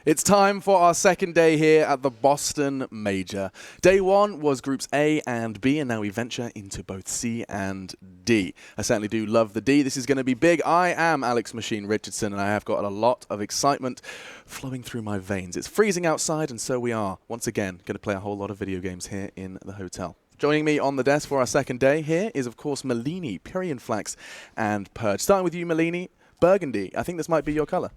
It's time for our second day here at the Boston Major. Day one was Groups A and B, and now we venture into both C and D. I certainly do love the D. This is going to be big. I am Alex Machine Richardson, and I have got a lot of excitement flowing through my veins. It's freezing outside, and so we are, once again, going to play a whole lot of video games here in the hotel. Joining me on the desk for our second day here is, of course, Malini, Pyrian Flax, and Purge. Starting with you, Malini, Burgundy. I think this might be your color.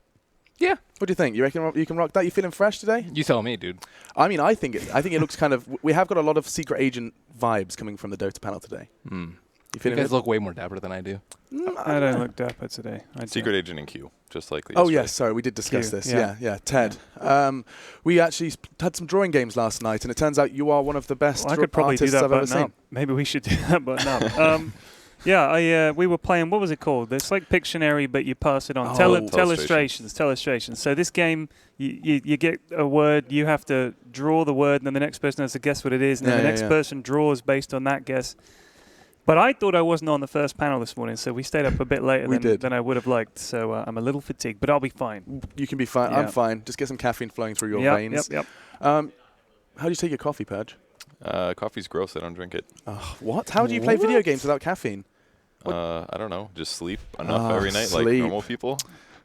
Yeah. What do you think? You reckon you can rock that? You feeling fresh today? You tell me, dude. I mean, I think it looks kind of. We have got a lot of secret agent vibes coming from the Dota panel today. You guys look way more dapper than I do. I don't look dapper today. Secret agent in Q, just like yesterday. Oh yes, sorry, we did discuss this. Yeah, Ted. Yeah. We actually had some drawing games last night, and it turns out you are one of the best I could probably do that I've ever seen. Maybe we should do that button up. We were playing, what was it called? It's like Pictionary, but you pass it on. Telestrations. So this game, you get a word, you have to draw the word, and then the next person has to guess what it is, and then the next person draws based on that guess. But I thought I wasn't on the first panel this morning, so we stayed up a bit later than I would have liked. So I'm a little fatigued, but I'll be fine. You can be fine. Yeah. I'm fine. Just get some caffeine flowing through your veins. Yep. How do you take your coffee, Purge? Coffee's gross. I don't drink it. What? How do you play video games without caffeine? I don't know. Just sleep enough every night like normal people.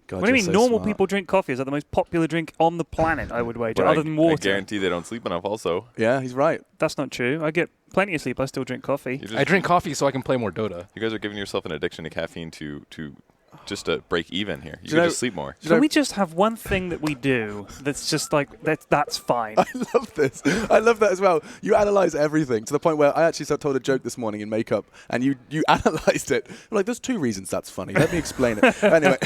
God, what do you mean normal people drink coffee? Is that the most popular drink on the planet, I would wager, other than water? I guarantee they don't sleep enough also. Yeah, he's right. That's not true. I get plenty of sleep. I still drink coffee. I drink coffee so I can play more Dota. You guys are giving yourself an addiction to caffeine to just to break even here. You can just sleep more. Can we just have one thing that we do that's just like, that's fine? I love this. I love that as well. You analyze everything to the point where I actually told a joke this morning in makeup, and you analyzed it. I'm like, there's two reasons that's funny. Let me explain it. Anyway,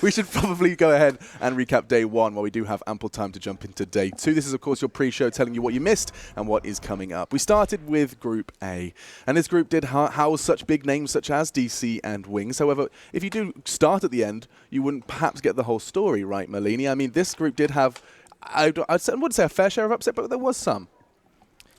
we should probably go ahead and recap day one while we do have ample time to jump into day two. This is, of course, your pre-show telling you what you missed and what is coming up. We started with Group A, and this group did house such big names such as DC and Wings. However, if you do start at the end, you wouldn't perhaps get the whole story, right, Malini? I mean, this group did have, I wouldn't say a fair share of upset, but there was some.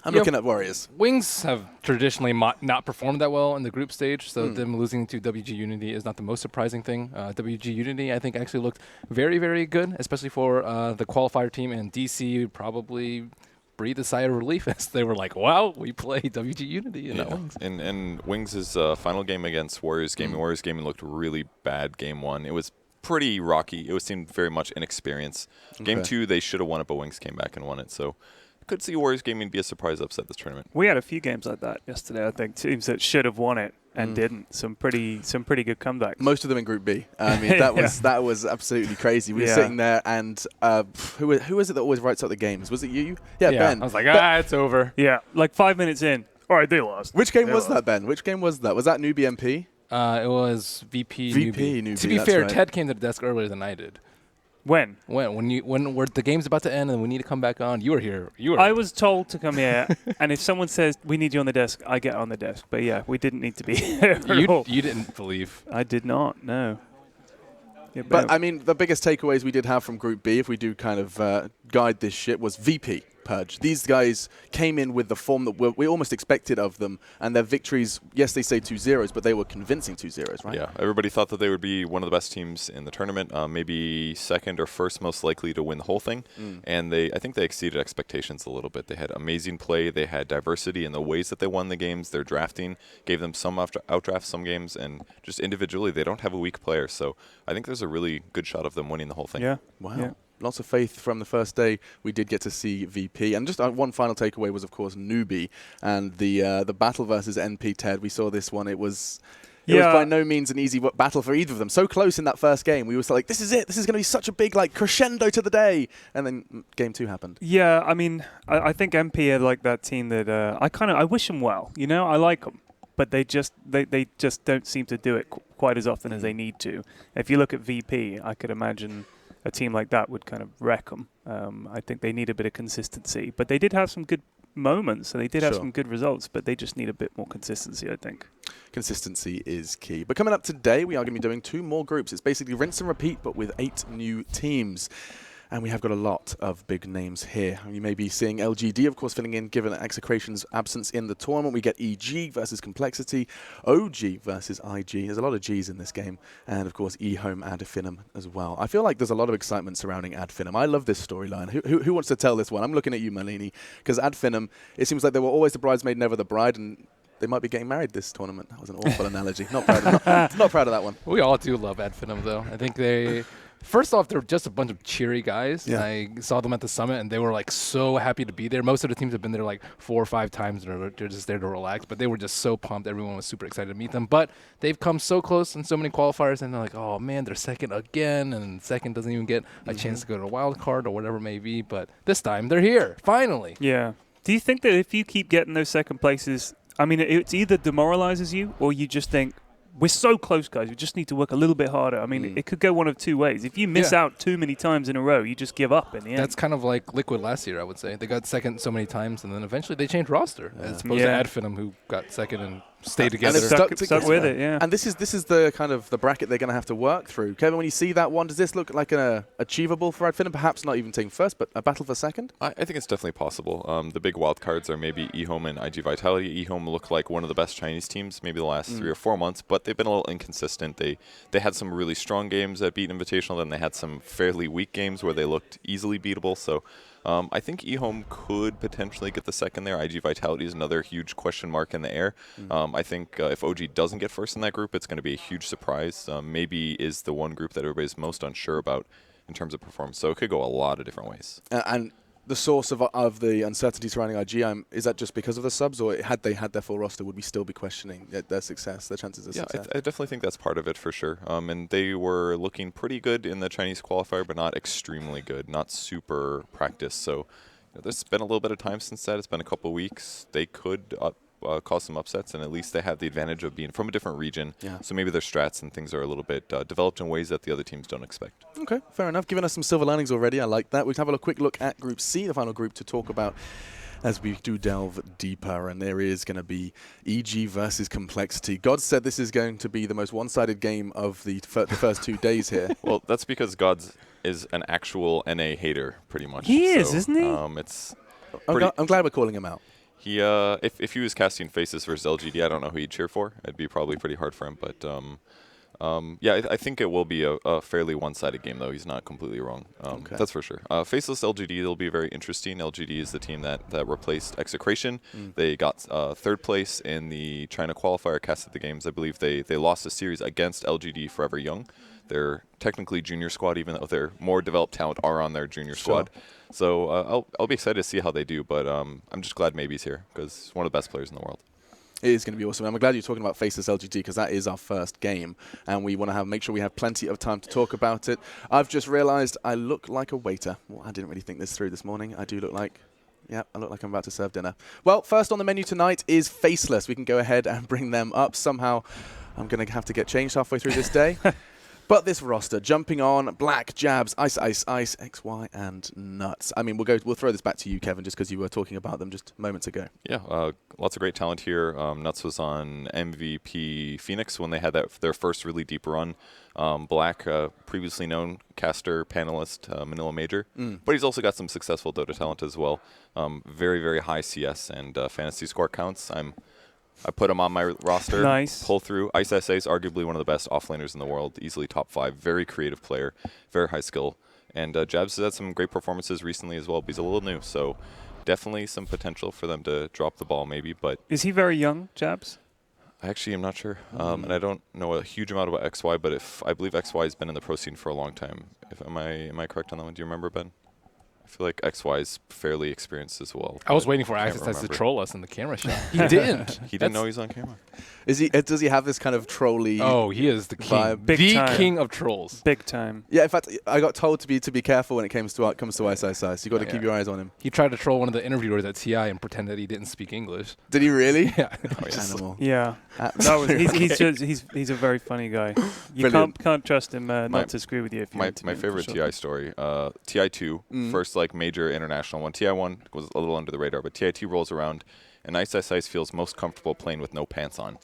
I'm looking at Warriors. Wings have traditionally not performed that well in the group stage, so them losing to WG Unity is not the most surprising thing. WG Unity, I think, actually looked very, very good, especially for the qualifier team, and DC probably breathed a sigh of relief as they were like, wow, we play WG Unity in Wings. And Wings' final game against Warriors Gaming. Warriors Gaming looked really bad game one. It was pretty rocky. It seemed very much inexperienced. Game two, they should have won it, but Wings came back and won it. So I could see Warriors Gaming be a surprise upset this tournament. We had a few games like that yesterday, I think. Teams that should have won it and didn't. Some pretty good comebacks. Most of them in Group B. I mean, that was absolutely crazy. We were sitting there, and who is it that always writes up the games? Was it you? Yeah, Ben. I was like, it's over. Yeah, like 5 minutes in. All right, they lost. Which game was that, Ben? Which game was that? Was that Newbie MP? It was VP Newbie. To be fair, Ted came to the desk earlier than I did. When the game's about to end and we need to come back on, you were here. I was told to come here, and if someone says we need you on the desk, I get on the desk. But yeah, we didn't need to be here. You didn't believe. I did not. No. Yeah, but I mean, the biggest takeaways we did have from Group B, if we do kind of guide this shit, was VP. Purge. These guys came in with the form that we almost expected of them, and their victories, yes, they say 2-0s, but they were convincing 2-0s, right? Yeah, everybody thought that they would be one of the best teams in the tournament, maybe second or first most likely to win the whole thing, and I think they exceeded expectations a little bit. They had amazing play, they had diversity in the ways that they won the games. Their drafting gave them some outdraft some games, and just individually, they don't have a weak player, so I think there's a really good shot of them winning the whole thing. Yeah. Wow. Yeah. Lots of faith from the first day. We did get to see VP. And just one final takeaway was, of course, Newbie and the battle versus NP Ted. We saw this one. It was by no means an easy battle for either of them. So close in that first game. We were like, this is it. This is going to be such a big crescendo to the day. And then game two happened. Yeah, I mean, I think NP are like that team that I wish them well. You know, I like them. But they just don't seem to do it quite as often as they need to. If you look at VP, I could imagine a team like that would kind of wreck them. I think they need a bit of consistency. But they did have some good moments, and they did have some good results, but they just need a bit more consistency, I think. Consistency is key. But coming up today, we are going to be doing 2 more groups. It's basically rinse and repeat, but with 8 new teams. And we have got a lot of big names here. You may be seeing LGD, of course, filling in given Execration's absence in the tournament. We get EG versus Complexity, OG versus IG. There's a lot of Gs in this game. And, of course, eHome Ad Finum as well. I feel like there's a lot of excitement surrounding Ad Finum. I love this storyline. Who wants to tell this one? I'm looking at you, Malini, because Ad Finum, it seems like they were always the bridesmaid, never the bride, and they might be getting married this tournament. That was an awful analogy. Not proud of that one. We all do love Ad Finum, though. I think they... First off, they're just a bunch of cheery guys. Yeah. I saw them at the summit, and they were like so happy to be there. Most of the teams have been there like 4 or 5 times, and they're just there to relax. But they were just so pumped. Everyone was super excited to meet them. But they've come so close in so many qualifiers, and they're like, oh man, they're second again, and second doesn't even get a chance to go to a wild card or whatever it may be. But this time, they're here finally. Yeah. Do you think that if you keep getting those second places, I mean, it's either demoralizes you or you just think, we're so close, guys. We just need to work a little bit harder. I mean, it could go one of 2 ways. If you miss out too many times in a row, you just give up in the end. That's kind of like Liquid last year, I would say. They got second so many times, and then eventually they changed roster, as opposed to Ad Finum, who got second and stayed together. And stuck with it, yeah. And this is the kind of the bracket they're going to have to work through. Kevin, when you see that one, does this look like an achievable for Ad Finum? Perhaps not even taking first, but a battle for second? I think it's definitely possible. The big wild cards are maybe eHome and IG Vitality. eHome looked like one of the best Chinese teams maybe the last 3 or 4 months, but they've been a little inconsistent. They had some really strong games at Beat Invitational, then they had some fairly weak games where they looked easily beatable. So I think eHome could potentially get the second there. IG Vitality is another huge question mark in the air. I think if OG doesn't get first in that group, it's going to be a huge surprise. Maybe is the one group that everybody's most unsure about in terms of performance. So it could go a lot of different ways. And the source of the uncertainty surrounding IG, is that just because of the subs, or had they had their full roster, would we still be questioning their success, their chances of success? I definitely think that's part of it for sure. And they were looking pretty good in the Chinese qualifier, but not extremely good, not super practiced. So there's been a little bit of time since that. It's been a couple of weeks. They could cause some upsets, and at least they have the advantage of being from a different region. Yeah. So maybe their strats and things are a little bit developed in ways that the other teams don't expect. Okay, fair enough. Giving us some silver linings already. I like that. We can have a quick look at Group C, the final group to talk about as we do delve deeper. And there is going to be EG versus Complexity. God said this is going to be the most one-sided game of the first 2 days here. Well, that's because Gods is an actual NA hater, pretty much. He is, isn't he? I'm glad we're calling him out. He, if he was casting Faces versus LGD, I don't know who he'd cheer for. It'd be probably pretty hard for him. But I think it will be a fairly one-sided game, though. He's not completely wrong. That's for sure. Faceless LGD will be very interesting. LGD is the team that replaced Execration. They got 3rd place in the China qualifier cast at the games. I believe they lost a series against LGD Forever Young. They're technically junior squad, even though their more developed talent are on their junior squad. So I'll be excited to see how they do, but I'm just glad Maybe's here because he's one of the best players in the world. It is going to be awesome. I'm glad you're talking about Faceless LGD because that is our first game, and we want to make sure we have plenty of time to talk about it. I've just realized I look like a waiter. Well, I didn't really think this through this morning. I do look like... Yeah, I look like I'm about to serve dinner. Well, first on the menu tonight is Faceless. We can go ahead and bring them up. Somehow I'm going to have to get changed halfway through this day. But this roster, jumping on, Black, Jabs, Ice, XY, and Nuts. I mean, we'll throw this back to you, Kevin, just because you were talking about them just moments ago. Yeah, lots of great talent here. Nuts was on MVP Phoenix when they had their first really deep run. Black, previously known caster, panelist, Manila Major. But he's also got some successful Dota talent as well. Very, very high CS and fantasy score counts. I put him on my roster. Nice. Pull through. Ice SA is arguably one of the best offlaners in the world. Easily top 5. Very creative player. Very high skill. And Jabs has had some great performances recently as well, but he's a little new. So definitely some potential for them to drop the ball maybe. But is he very young, Jabs? I actually am not sure. And I don't know a huge amount about XY, but I believe XY has been in the pro scene for a long time. Am I correct on that one? Do you remember, Ben? I feel like XY is fairly experienced as well. I was waiting for Access to troll us in the camera shot. He didn't. He didn't know he's on camera. Does he have this kind of trolly? Oh, he is the king. The king of trolls. Big time. Yeah, in fact, I got told to be careful when it comes to Ice. So you got to keep your eyes on him. He tried to troll one of the interviewers at TI and pretend that he didn't speak English. Did he really? Yeah. Animal. Yeah. He's a very funny guy. You can't trust him not to screw with you. If you my favorite TI story, TI2, first major international one. TI1 was a little under the radar, but TI2 rolls around, and Ice feels most comfortable playing with no pants on.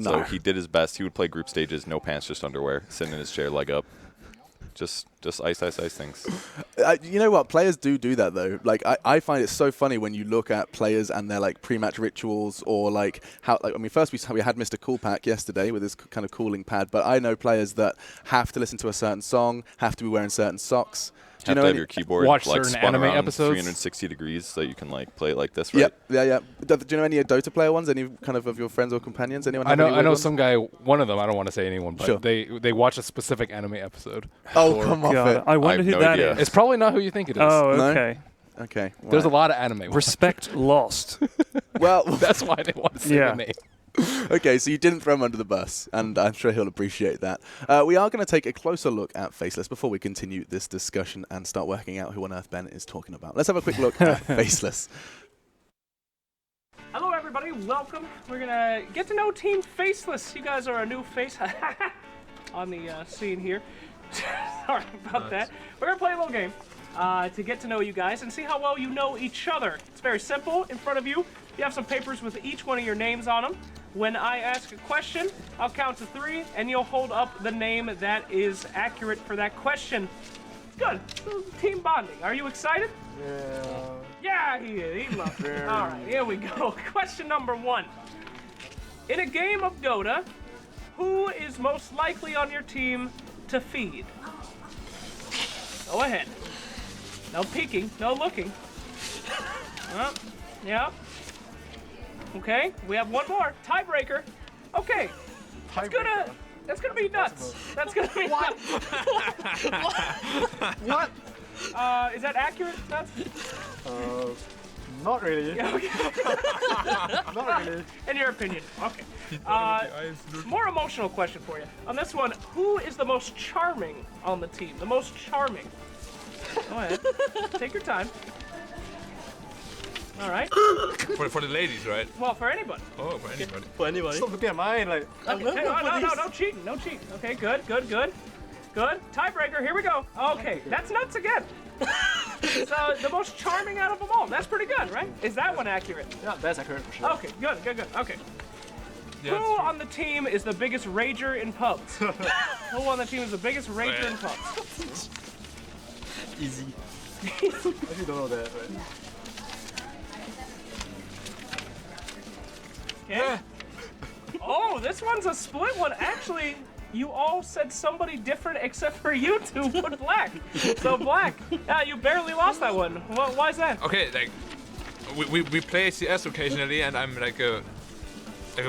So he did his best. He would play group stages, no pants, just underwear, sitting in his chair, leg up. Just ice things. You know what? Players do that though. Like I find it so funny when you look at players and their like pre-match rituals or like how. Like, I mean, first we had Mr. Coolpack yesterday with his kind of cooling pad, but I know players that have to listen to a certain song, have to be wearing certain socks. Do you know have to have your keyboard watch like certain spun anime around episodes? 360 degrees so you can like play it like this, right? Yeah. Do you know any Dota player ones? Any kind of your friends or companions? Anyone? I have any know weird ones? some guy. One of them. I don't want to say anyone, but Sure. they watch a specific anime episode. Oh, come off God, it. I I wonder have who no that idea. is. It's probably not who you think it is. Oh, No? okay. Okay. There's a right. lot of anime. ones. Respect lost. Well, That's why they want to say Yeah. the name. okay, so you didn't throw him under the bus, and I'm sure he'll appreciate that. We are going to take a closer look at Faceless before we continue this discussion and start working out who on earth Ben is talking about. Let's have a quick look at Faceless. Hello everybody, welcome. We're gonna get to know Team Faceless. You guys are a new face on the scene here. Sorry about that. We're gonna play a little game to get to know you guys and see how well you know each other. It's very simple. In front of you, you have some papers with each one of your names on them. When I ask a question, I'll count to 3, and you'll hold up the name that is accurate for that question. Good. So, team bonding. Are you excited? Yeah, he is. He loves it. All right, here we go. Question number 1. In a game of Dota, who is most likely on your team to feed? Go ahead. No peeking, no looking. Yeah. Okay, we have one more. Tiebreaker. Okay. That's gonna be nuts. That's gonna be nuts. What? Is that accurate? Nuts? Not really. Yeah, okay. Not really. In your opinion. Okay. More emotional question for you. On this one, who is the most charming on the team? The most charming. Go ahead. Take your time. All right. For the ladies, right? Well, for anybody. Oh, for anybody. For anybody. Stop looking at mine. Like, Okay. No cheating. No cheating. Okay, good. Tiebreaker, here we go. Okay, that's nuts again. So, the most charming out of them all. That's pretty good, right? Is that one accurate? yeah, that's accurate for sure. Okay, good. Okay. Yeah, Who on the team is the biggest rager in pubs? Who on the team is the biggest rager in pubs? Easy. I actually don't know that, right? Okay. Oh, this one's a split one. Actually, you all said somebody different except for you two put Black. So Black, you barely lost that one. Why is that? Okay, like we play CS occasionally, and I'm like a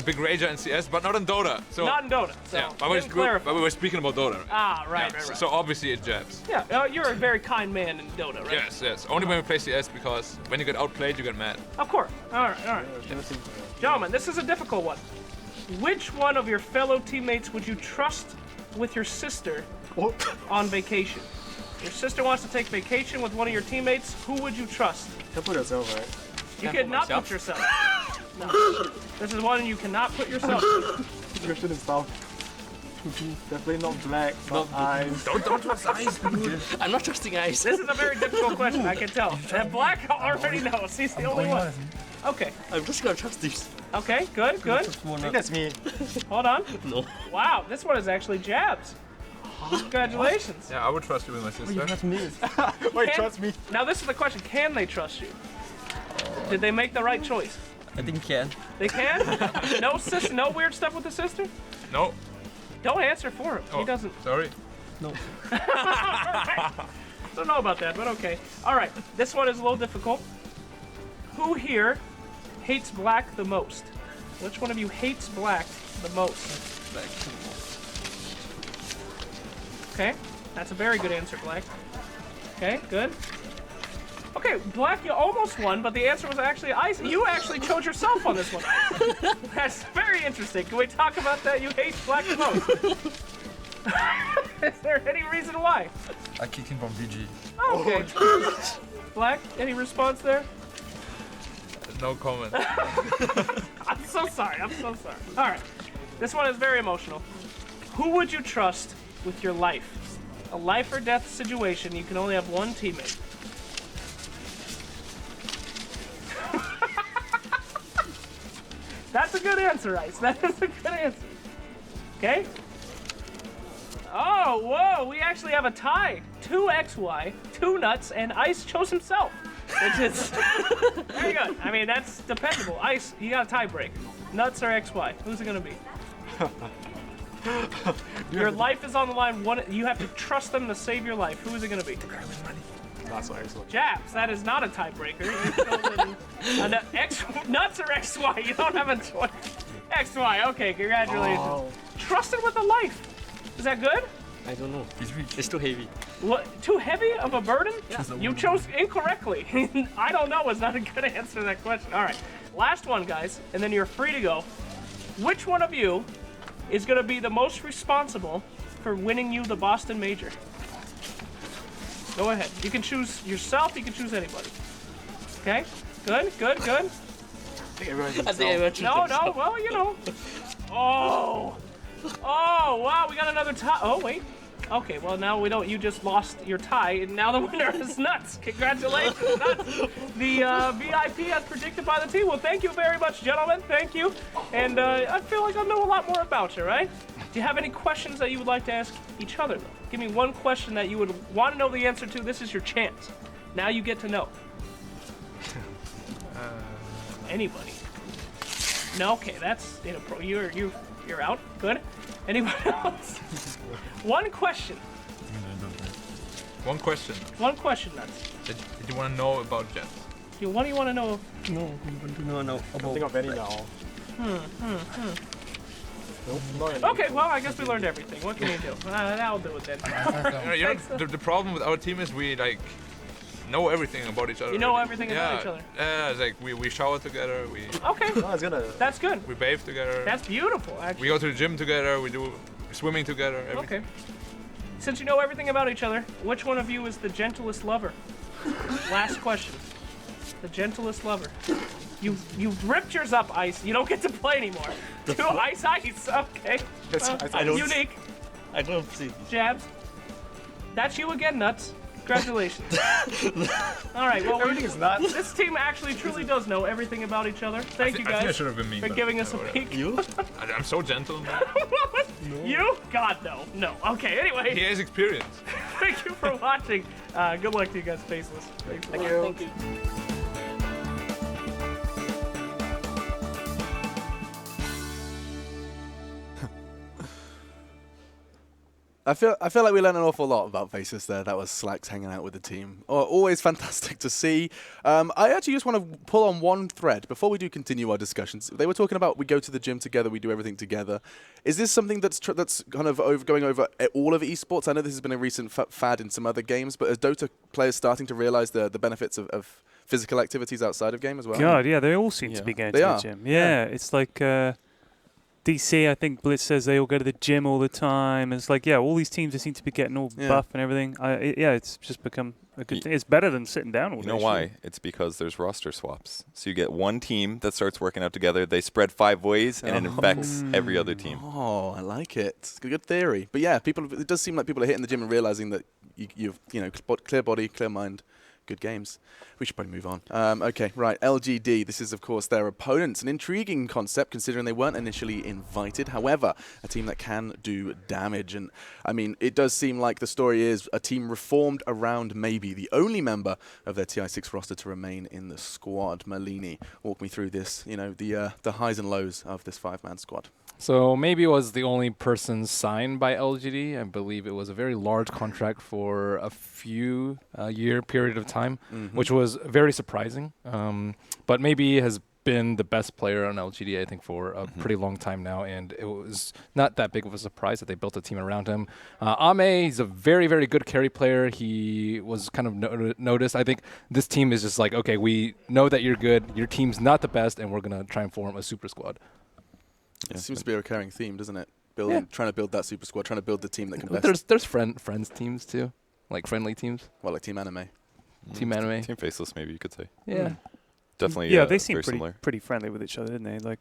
big rager in CS, but not in Dota. So Not in Dota. So yeah, didn't clarify. but we were speaking about Dota. Ah, right. So obviously it jabs. Yeah, you're a very kind man in Dota, right? Yes. Only when we play CS, because when you get outplayed, you get mad. Of course. All right. Gentlemen, this is a difficult one. Which one of your fellow teammates would you trust with your sister on vacation? Your sister wants to take vacation with one of your teammates. Who would you trust? Can't put yourself, right? You cannot put yourself. No. This is one you cannot put yourself. Question and stuff. Definitely not Black, not eyes. Don't trust eyes, dude. I'm not trusting Ice. This is a very difficult question, I can tell. And Black already knows. He's the only one. Okay. I'm just gonna trust these. Okay, good. I think that's me. Hold on. No. Wow, this one is actually jabs. Congratulations. Yeah, I would trust you with my sister. Wait, Can- trust me. Now this is the question, can they trust you? Did they make the right choice? I think can. They can? No sister, no weird stuff with the sister? No. Don't answer for him. He Oh, doesn't. Sorry. Don't know about that, but okay. All right, this one is a little difficult. Who here hates Black the most? Which one of you hates Black the most? Okay, that's a very good answer, Black. Okay, good. Okay, Black, you almost won, but the answer was actually Ice. You actually chose yourself on this one. That's very interesting. Can we talk about that? You hate Black the most. Is there any reason why? I kicked him from VG. Okay. Black, any response there? No comment. I'm so sorry. All right. This one is very emotional. Who would you trust with your life? A life or death situation. You can only have one teammate. That's a good answer, Ice. That is a good answer. Okay? Oh, whoa, we actually have a tie. 2 XY, 2 nuts, and Ice chose himself. Which is very good. I mean, that's dependable. Ice, you got a tie break. Nuts or XY? Who's it gonna be? Your life is on the line. You have to trust them to save your life. Who is it gonna be? That's excellent. Jabs, that is not a tiebreaker. Nuts or XY? You don't have a choice. XY, okay, congratulations. Oh. Trusted with a life. Is that good? I don't know. It's too heavy. What, too heavy of a burden? Yeah. You chose incorrectly. I don't know is not a good answer to that question. All right, last one, guys, and then you're free to go. Which one of you is going to be the most responsible for winning you the Boston Major? Go ahead. You can choose yourself. You can choose anybody. Okay? Good, good, good. I think everyone No, well, you know. Oh, wow, we got another tie. Oh, wait. Okay, well, now we don't. You just lost your tie, and now the winner is Nuts. Congratulations, Nuts. The VIP as predicted by the team. Well, thank you very much, gentlemen. Thank you. And I feel like I know a lot more about you, right? Do you have any questions that you would like to ask each other, though? Give me one question that you would want to know the answer to. This is your chance. Now you get to know. Anybody? No, okay, that's you're out. Good. Anyone else? One question. One question. One question, Nuts. Did you want to know about Jets? What do you want to know? No, I want to know can't think of any now. Nope, not any. Okay, well, I guess we learned everything. What can you do? I'll do it then. The problem with our team is we know everything about each other. You know everything about each other. Yeah, it's like we shower together, Okay, that's good. we bathe together, That's beautiful, we actually. go to the gym together, we do swimming together, everything. Okay. Since you know everything about each other, which one of you is the gentlest lover? Last question. The gentlest lover. You've ripped yours up, Ice. You don't get to play anymore. Two ice. Okay. Well, I don't unique. I don't see. Jabs. That's you again, Nuts. Congratulations. All right, well, Everything is nuts. this team actually truly does know everything about each other. Thank you I think I guys should have been mean for though. giving us a peek. You? I'm so gentle. You? God, no. No. Okay, anyway, He has experience. thank you for watching. Good luck to you guys, Faceless. Thanks a lot. Thank you. I feel like we learned an awful lot about Faceless there. That was Slacks hanging out with the team. Always fantastic to see. I actually just want to pull on one thread before we do continue our discussions. They were talking about we go to the gym together, we do everything together. Is this something that's kind of going over all of esports? I know this has been a recent fad in some other games, but are Dota players starting to realize the benefits of physical activities outside of game as well? God, yeah, they all seem to be going to the gym. Yeah, it's like DC, I think Blitz says they all go to the gym all the time. It's like, yeah, all these teams seem to be getting all buff and everything. It's just become a good thing. It's better than sitting down all day. You know why? It's because there's roster swaps. So you get one team that starts working out together. They spread 5 ways, and it infects every other team. Oh, I like it. It's a good theory. But yeah, it does seem like people are hitting the gym and realizing that you've clear body, clear mind, good games. We should probably move on. Okay, right. LGD. This is, of course, their opponents. An intriguing concept, considering they weren't initially invited. However, a team that can do damage. And, I mean, it does seem like the story is a team reformed around maybe the only member of their TI6 roster to remain in the squad. Malini, walk me through this, the highs and lows of this 5-man squad. So maybe it was the only person signed by LGD. I believe it was a very large contract for a few year period of time, which was very surprising. But maybe has been the best player on LGD, I think, for a pretty long time now, and it was not that big of a surprise that they built a team around him. Ame, he's a very, very good carry player. He was kind of noticed. I think this team is just like, okay, we know that you're good. Your team's not the best, and we're going to try and form a super squad. It seems to be a recurring theme, doesn't it? Trying to build that super squad, trying to build the team that can best. There's friends teams too, like friendly teams. Well, like Team Anime. Team Anime. Team Faceless, maybe you could say. Yeah. Definitely. Yeah, they seem very pretty friendly with each other, didn't they? Like,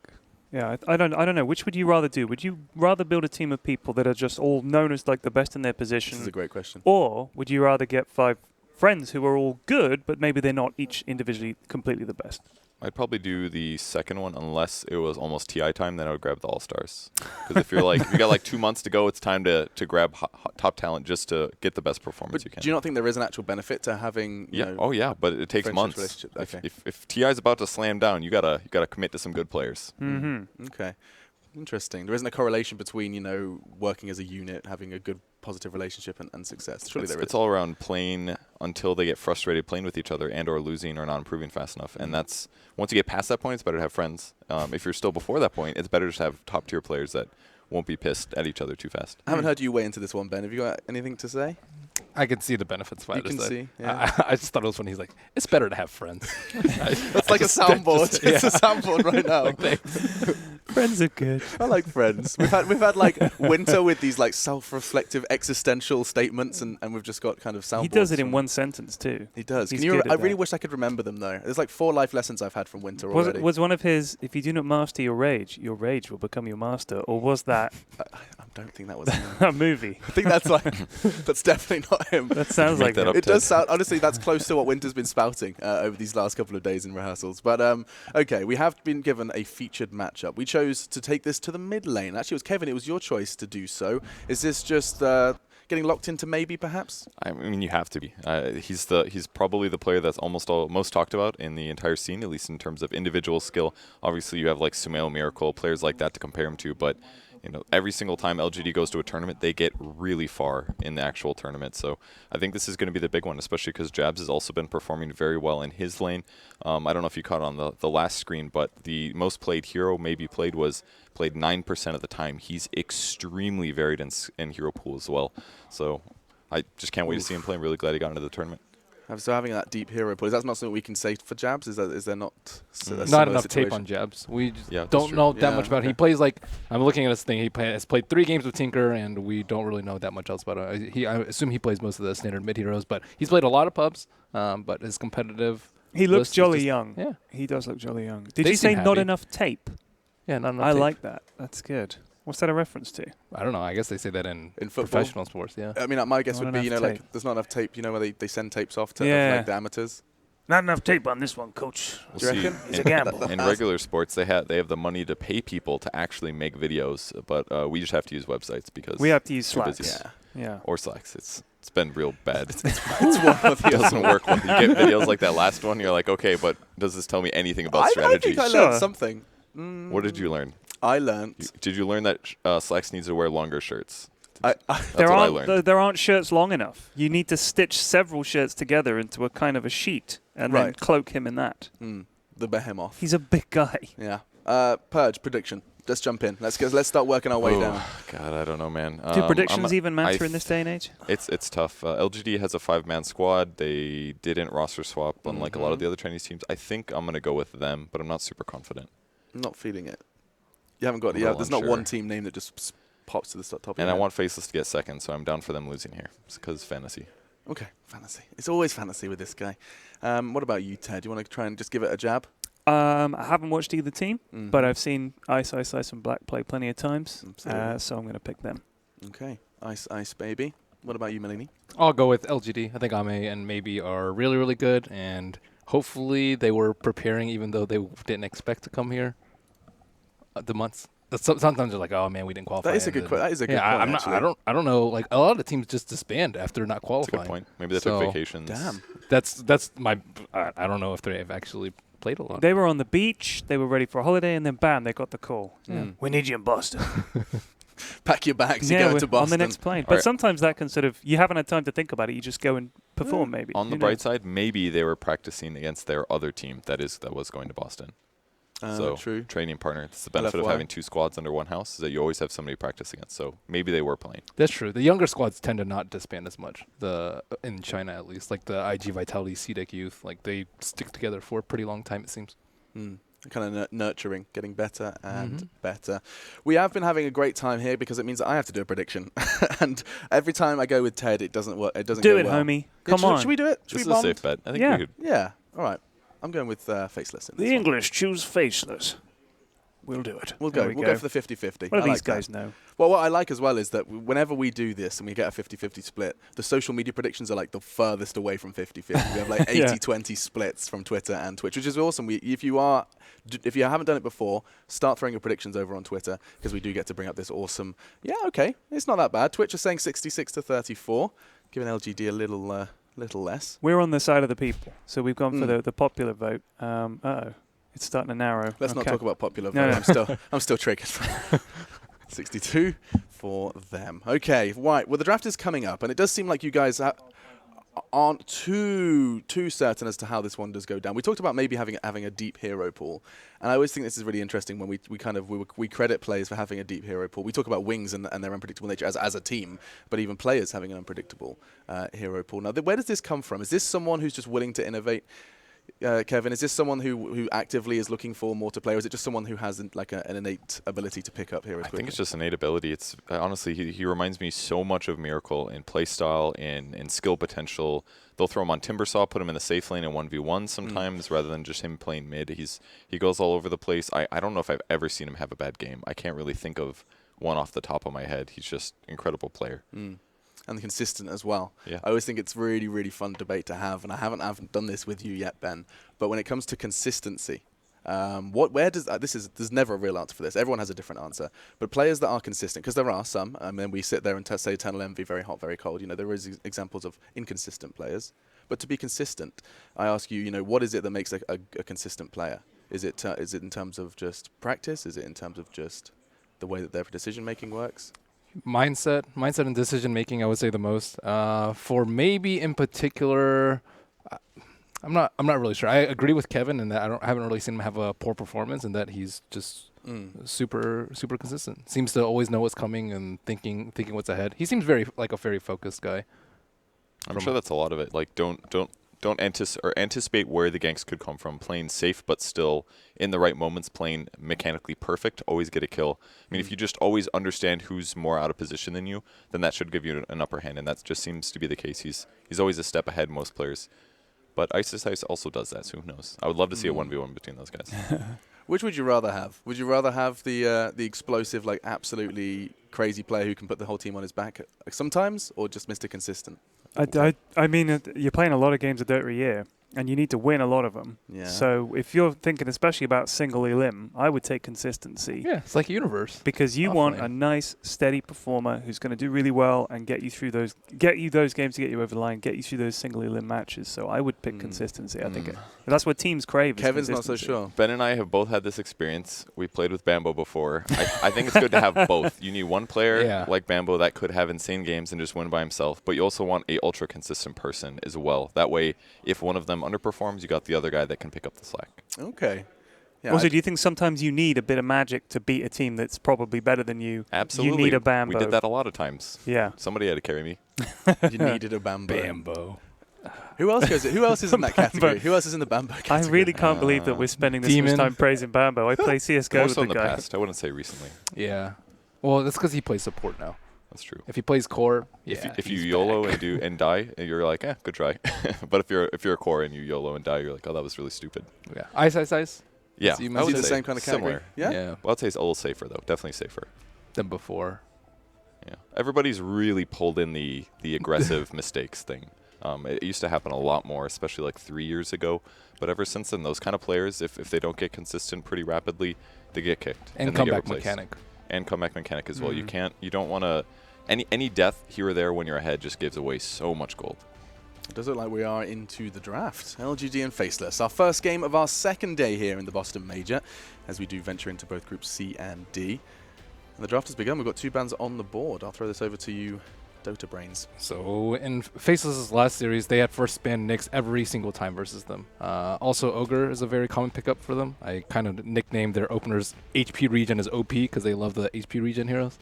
yeah, I don't know. Which would you rather do? Would you rather build a team of people that are just all known as like the best in their position? This is a great question. Or would you rather get 5 friends who are all good, but maybe they're not each individually completely the best? I'd probably do the second one unless it was almost TI time. Then I would grab the All-Stars. Because if you're like, if you got like 2 months to go, it's time to grab top talent just to get the best performance you can. Do you not think there is an actual benefit to having? You know, oh yeah, but it takes months. Okay. If TI is about to slam down, you gotta commit to some good players. Okay. Interesting. There isn't a correlation between, you know, working as a unit, having a good positive relationship and success. Surely there is. It's all around playing until they get frustrated playing with each other and or losing or not improving fast enough. And that's, once you get past that point, it's better to have friends. If you're still before that point, it's better to have top tier players that won't be pissed at each other too fast. I haven't heard you weigh into this one, Ben. Have you got anything to say? I can see the benefits. You can see. Yeah. I just thought it was funny. He's like, it's better to have friends. That's like a soundboard. It's a soundboard right now. Like, Friends are good. I like Friends. We've had like Winter with these like self-reflective existential statements, and we've just got kind of soundboards. He does it in one sentence too. He does. He's Can you? good at I really that. wish I could remember them though. There's like 4 life lessons I've had from Winter already. Was one of his, if you do not master your rage will become your master, or was that I don't think that was him. a movie? I think that's like that's definitely not him. That sounds like that it. up. It does sound, honestly, that's close to what Winter's been spouting over these last couple of days in rehearsals. But okay, we have been given a featured matchup. We chose to take this to the mid lane. Actually, it was Kevin. It was your choice to do so. Is this just getting locked into maybe, perhaps? I mean, you have to be. He's probably the player that's most talked about in the entire scene, at least in terms of individual skill. Obviously, you have like Sumail Miracle, players like that to compare him to, but you know, every single time LGD goes to a tournament, they get really far in the actual tournament. So I think this is going to be the big one, especially because Jabs has also been performing very well in his lane. I don't know if you caught on the last screen, but the most played hero played 9% of the time. He's extremely varied in hero pool as well. So I just can't wait to see him play. I'm really glad he got into the tournament. So having that deep hero pool, is that not something we can say for Jabs? Is there not not enough tape on Jabs? We just don't know that much about it. He plays like, I'm looking at this thing, has played 3 games with Tinker, and we don't really know that much else about it. I assume he plays most of the standard mid heroes, but he's played a lot of pubs, but his competitive He looks list is jolly just- young. Yeah. He does look jolly young. Did They you say seem not happy. enough tape? Yeah, not enough I tape. like that. That's good. What's that a reference to? I don't know. I guess they say that in football? professional sports, yeah. I mean, my guess Not would be, enough like tape. there's not enough tape, where they send tapes off to Yeah. like the amateurs. Not enough tape on this one, coach. Do you reckon? It's a gamble. In regular sports, they have the money to pay people to actually make videos, but we just have to use websites because We have to use too Slack. busy. Yeah. Or Slacks. It's been real bad. It's one or the It other. doesn't work well. You get videos like that last one, you're like, okay, but does this tell me anything about I strategy? think I Sure. learned something. What did you learn? I learned. Did you learn that Slacks needs to wear longer shirts? I That's what I learned. There aren't shirts long enough. You need to stitch several shirts together into a kind of a sheet and then Right. cloak him in that. the behemoth. He's a big guy. Yeah. Purge prediction. Let's jump in. Let's start working our way down. God, I don't know, man. Do predictions even matter in this day and age? It's tough. LGD has a 5-man squad. They didn't roster swap, unlike a lot of the other Chinese teams. I think I'm going to go with them, but I'm not super confident. I'm not feeling it. You haven't got. I'm a Yeah, little there's not unsure. one team name that just pops to the top. Of And your I head. want Faceless to get second, so I'm down for them losing here because fantasy. Okay, fantasy. It's always fantasy with this guy. What about you, Ted? Do you want to try and just give it a jab? I haven't watched either team, Mhm. but I've seen Ice and Black play plenty of times, Absolutely. so I'm going to pick them. Okay, ice, baby. What about you, Melanie? I'll go with LGD. I think Ame and maybe are really, really good, and hopefully they were preparing even though they didn't expect to come here. The months. Sometimes they're like, oh man, we didn't qualify. That is a good. That is a good Yeah, point. I'm not. actually. I don't know. Like a lot of the teams just disband after not That's a qualifying. good point. Maybe they So, took vacations. Damn. That's my. I don't know if they've actually played a lot. They were on the beach, they were ready for a holiday, and then bam, they got the call. We need you in Boston. Pack your bags. You're Yeah, going we're to Boston. on the next plane. All But right. sometimes that can sort of, you haven't had time to think about it. You just go and perform, maybe. On the Who bright knows? side, maybe they were practicing against their other team that was going to Boston. So true. training partner. It's the benefit of LFY. having 2 squads under one house is that you always have somebody to practice against. So maybe they were playing. That's true. The younger squads tend to not disband as much. In China at least, like the IG Vitality CDEC youth, like they stick together for a pretty long time. It seems. Kind of nurturing, getting better and better. We have been having a great time here because it means that I have to do a prediction, and every time I go with Ted, it doesn't work. It doesn't Do go it, well. homie. Yeah, Come on. Should we do it? Should This we is a bond? safe bet. I think Yeah. we could. Yeah. All right. I'm going with Faceless. In The this one. English choose Faceless. We'll do it. We'll There go. We'll go for the 50-50. What do I these like guys that. know? Well, what I like as well is that whenever we do this and we get a 50-50 split, the social media predictions are like the furthest away from 50-50. We have like 80-20 splits from Twitter and Twitch, which is awesome. If you haven't done it before, start throwing your predictions over on Twitter, because we do get to bring up this awesome. Yeah, okay, it's not that bad. Twitch is saying 66-34, giving LGD a little less. We're on the side of the people, so we've gone for the popular vote. Uh-oh. It's starting to narrow. Let's not talk about popular vote. No. I'm still triggered. 62 for them. Okay, right. Well, the draft is coming up, and it does seem like you guys aren't too certain as to how this one does go down. We talked about maybe having a deep hero pool, and I always think this is really interesting when we credit players for having a deep hero pool. We talk about wings and their unpredictable nature as a team, but even players having an unpredictable hero pool. Now, where does this come from? Is this someone who's just willing to innovate? Kevin, is this someone who actively is looking for more to play, or is it just someone who has an innate ability to pick up heroes quickly? I think it's just innate ability. It's honestly, he reminds me so much of Miracle in play style, in skill potential. They'll throw him on Timbersaw, put him in the safe lane in 1v1 sometimes, rather than just him playing mid. He goes all over the place. I don't know if I've ever seen him have a bad game. I can't really think of one off the top of my head. He's just an incredible player. And consistent as well. Yeah. I always think it's really, really fun debate to have, and I haven't done this with you yet, Ben. But when it comes to consistency, there's never a real answer for this. Everyone has a different answer. But players that are consistent, because there are some, and then we sit there and say Eternal Envy, very hot, very cold. There is examples of inconsistent players. But to be consistent, I ask you, what is it that makes a consistent player? Is it in terms of just practice? Is it in terms of just the way that their decision making works? Mindset and decision making, I would say the most. For maybe in particular, I'm not really sure. I agree with Kevin in that I haven't really seen him have a poor performance, and that he's just super consistent. Seems to always know what's coming and thinking what's ahead. He seems very focused guy. I'm sure that's a lot of it. Like don't anticipate where the ganks could come from. Playing safe, but still in the right moments, playing mechanically perfect, always get a kill. I mean, if you just always understand who's more out of position than you, then that should give you an upper hand, and that just seems to be the case. He's always a step ahead most players. But Ice also does that, so who knows? I would love to see a 1v1 between those guys. Which would you rather have? Would you rather have the explosive, absolutely crazy player who can put the whole team on his back sometimes, or just Mr. Consistent? I mean, you're playing a lot of games of Dota a year, and you need to win a lot of them. Yeah. So if you're thinking especially about single elim, I would take consistency. Yeah, it's like a universe. Because you want a nice, steady performer who's going to do really well and get you through those games to get you over the line, get you through those single elim matches. So I would pick consistency. I think that's what teams crave. Kevin's not so sure. Ben and I have both had this experience. We played with Bambo before. I think it's good to have both. You need one player like Bambo that could have insane games and just win by himself, but you also want a ultra consistent person as well. That way, if one of them underperforms, you got the other guy that can pick up the slack. Okay. Yeah, also, do you think sometimes you need a bit of magic to beat a team that's probably better than you? Absolutely. You need a Bambo. We did that a lot of times. Yeah. Somebody had to carry me. You needed a Bambo. Bambo. Who else is in that category? Who else is in the Bambo category? I really can't believe that we're spending this much time praising Bambo. I play CSGO More with so the in the guy. past. I wouldn't say recently. Yeah. Well, that's because he plays support now. That's true. If he plays core, if you YOLO and die, you're like, good try. But if you're a core and you YOLO and die, you're like, oh, that was really stupid. Yeah. Ice. Yeah. I would say the same kind of category. Similar. Yeah. Well, I'd say it's a little safer though. Definitely safer than before. Yeah. Everybody's really pulled in the aggressive mistakes thing. It used to happen a lot more, especially like 3 years ago. But ever since then, those kind of players, if they don't get consistent pretty rapidly, they get kicked. And comeback mechanic. And comeback mechanic as well. You don't want to. Any death here or there when you're ahead just gives away so much gold. It does look like we are into the draft. LGD and Faceless. Our first game of our second day here in the Boston Major, as we do venture into both groups C and D. And the draft has begun. We've got two bands on the board. I'll throw this over to you, Dota Brains. So in Faceless' last series, they had first ban Nyx every single time versus them. Also, Ogre is a very common pickup for them. I kind of nicknamed their opener's HP regen as OP because they love the HP regen heroes.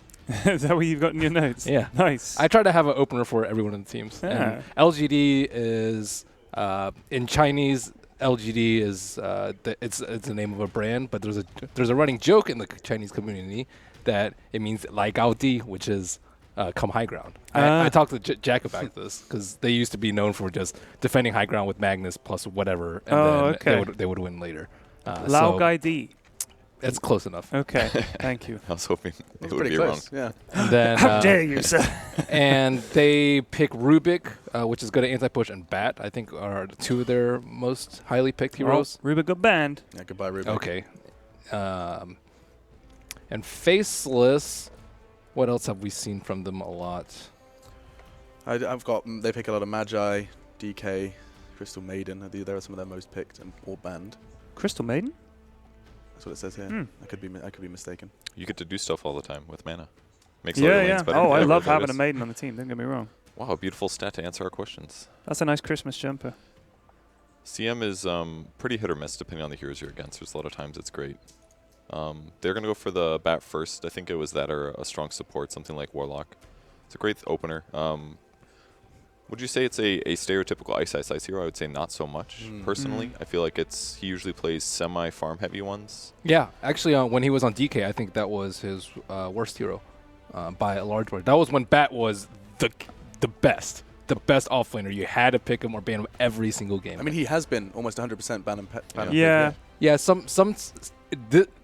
Is that what you've got in your notes? Yeah. Nice. I try to have an opener for everyone in the teams. Yeah. And LGD is, in Chinese, LGD is it's the name of a brand, but there's a running joke in the Chinese community that it means Lai Gao Di, which is come high ground. I talked to Jack about this because they used to be known for just defending high ground with Magnus plus whatever, and then they would win later. Lao Gai Di. It's close enough. Okay, thank you. I was hoping it That's would pretty be close. wrong. Yeah. And then, How dare you, sir? and they pick Rubik, which is good at anti-push, and Bat, I think, are two of their most highly picked heroes. Oh, Rubik got banned. Yeah, goodbye, Rubik. Okay. And Faceless, what else have we seen from them a lot? I've got, they pick a lot of Magi, DK, Crystal Maiden. There are some of their most picked and or banned. Crystal Maiden? That's what it says here. I could be mistaken. You get to do stuff all the time with mana. Makes all your Yeah, lanes yeah. better. Oh, I Never love having a noticed. maiden on the team. Don't get me wrong. Wow, a beautiful stat to answer our questions. That's a nice Christmas jumper. CM is pretty hit or miss depending on the heroes you're against. There's a lot of times it's great. They're going to go for the Bat first. I think it was that or a strong support, something like Warlock. It's a great opener. Would you say it's a stereotypical Ice hero? I would say not so much, personally. I feel like he usually plays semi-farm heavy ones. Yeah, actually, when he was on DK, I think that was his worst hero by a large margin. That was when Bat was the best offlaner. You had to pick him or ban him every single game. I mean, he has been almost 100% ban and pick. Yeah. Yeah,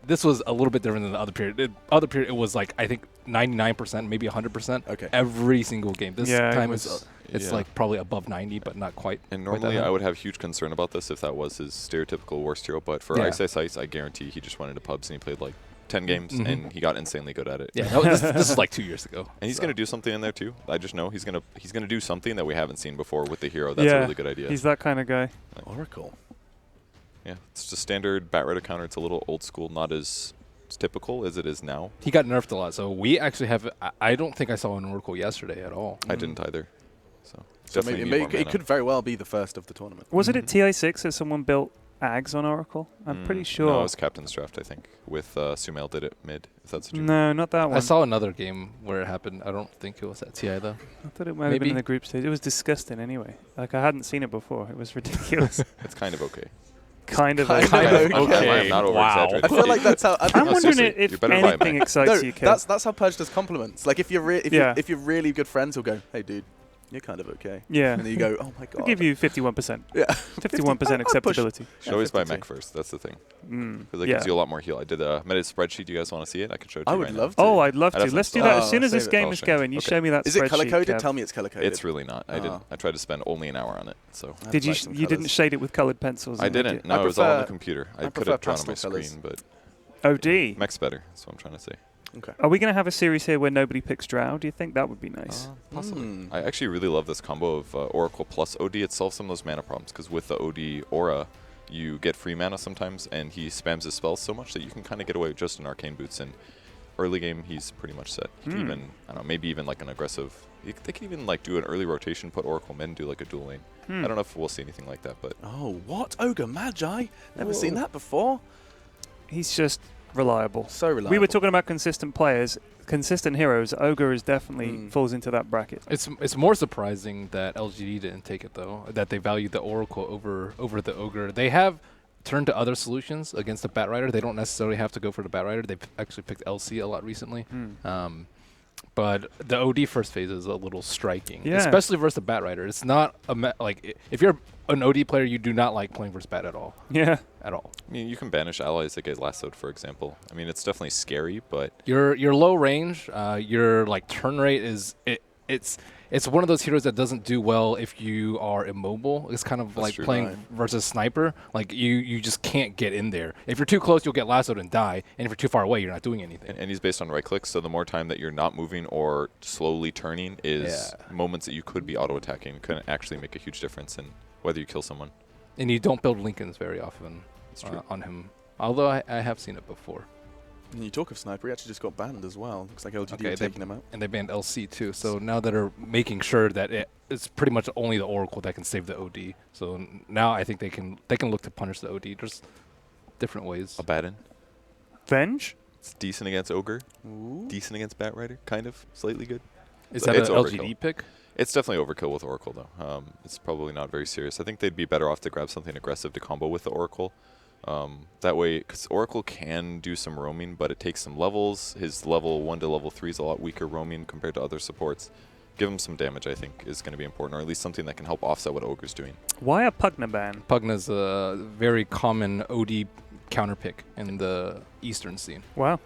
this was a little bit different than the other period. Other period, it was like, I think 99%, maybe 100%. Okay. Every single game. This Yeah, time it it's like probably above 90, but not quite. And quite that normally high. I would have huge concern about this if that was his stereotypical worst hero, but for Yeah. Ice, I guarantee he just went into pubs and he played like 10 games and he got insanely good at it. Yeah, this is like 2 years ago. And he's so. going to do something in there too. I just know he's going to do something that we haven't seen before with the hero. That's yeah, a really good idea. He's that kind of guy. Oracle. Yeah, it's just a standard Bat Rider counter. It's a little old school, not as typical as it is now. He got nerfed a lot, so we actually have. I don't think I saw an Oracle yesterday at all. I didn't either. So So definitely maybe need more it mana. could very well be the first of the tournament. Was it at TI6 that someone built Ags on Oracle? I'm pretty sure. No, it was Captain's Draft, I think, with Sumail did it mid, if that's what you mean. No, not that one. I saw another game where it happened. I don't think it was at TI though. I thought it might have been in the group stage. It was disgusting anyway. Like, I hadn't seen it before. It was ridiculous. It's kind of okay. kind of. Kind okay. of okay. I'm not Wow. over-exaggerating. I feel like that's how. I'm No, wondering seriously, if you're better buy anything mine. excites No, you, Kel. that's how Pudge does compliments. Like if you're if you're really good friends, he'll go, "Hey, dude, you're kind of okay." Yeah. And then you go, "Oh my god." I'll give you 51%. Yeah. 51% acceptability. Should always buy 52. mech first. That's the thing. Mm. Because it Yeah. gives you a lot more heal. I did a meta spreadsheet. You guys want to see it? I can show it to I you would right love to. Oh, I'd love I'd to. have to Let's do install that it. as soon as Save this it. game I'll is show you. going. You Okay. show me that Is it spreadsheet, color coded? Kev. Tell me it's color coded. It's really not. I didn't. I tried to spend only an hour on it. So I have Did to you? buy some You didn't colours. shade it with colored pencils? I and make didn't. it- No, it was all on the prefer- computer. I I could prefer have drawn on my pastel colours. screen, but OD. mech's better. That's what I'm trying to say. Okay. Are we going to have a series here where nobody picks Drow? Do you think that would be nice? Possibly. Hmm. I actually really love this combo of Oracle plus OD. It solves some of those mana problems because with the OD aura, you get free mana sometimes, and he spams his spells so much that you can kind of get away with just an Arcane Boots. And early game, he's pretty much set. He can even, I don't know, maybe even like an aggressive. They can even like do an early rotation, put Oracle mid, and do like a dual lane. I don't know if we'll see anything like that, but Oh, what? Ogre Magi? Never seen that before. He's just reliable. So reliable. We were talking about consistent players, consistent heroes. Ogre is definitely falls into that bracket. It's more surprising that LGD didn't take it though. That they valued the Oracle over the Ogre. They have turned to other solutions against the Bat Rider. They don't necessarily have to go for the Bat Rider. They've actually picked LC a lot recently. But the OD first phase is a little striking, Yeah. especially versus the Bat Rider. It's not if you're an OD player, you do not like playing versus Bat at all. Yeah. At all. I mean, you can banish allies that get lassoed, for example. I mean, it's definitely scary, but Your low range, your like turn rate it's one of those heroes that doesn't do well if you are immobile. It's kind of That's like true. playing Right. versus sniper. Like you just can't get in there. If you're too close, you'll get lassoed and die. And if you're too far away, you're not doing anything. and he's based on right clicks, so the more time that you're not moving or slowly turning is moments that you could be auto attacking. Can actually make a huge difference in whether you kill someone. And you don't build Lincolns very often true. on him. Although I have seen it before. And you talk of Sniper, he actually just got banned as well. Looks like LGD Okay, are taking him out. And they banned LC too. So now that are making sure that it's pretty much only the Oracle that can save the OD. So now I think they can look to punish the OD. There's different ways. Abaddon. Venge? It's decent against Ogre. Decent against Bat Rider. Kind of. Slightly good. Is But that it's an overkill. LGD pick? It's definitely overkill with Oracle, though. It's probably not very serious. I think they'd be better off to grab something aggressive to combo with the Oracle. That way, because Oracle can do some roaming, but it takes some levels. His level 1 to level 3 is a lot weaker roaming compared to other supports. Give him some damage, I think, is going to be important, or at least something that can help offset what Ogre's doing. Why a Pugna ban? Pugna's a very common OD counter pick in the Eastern scene. Wow.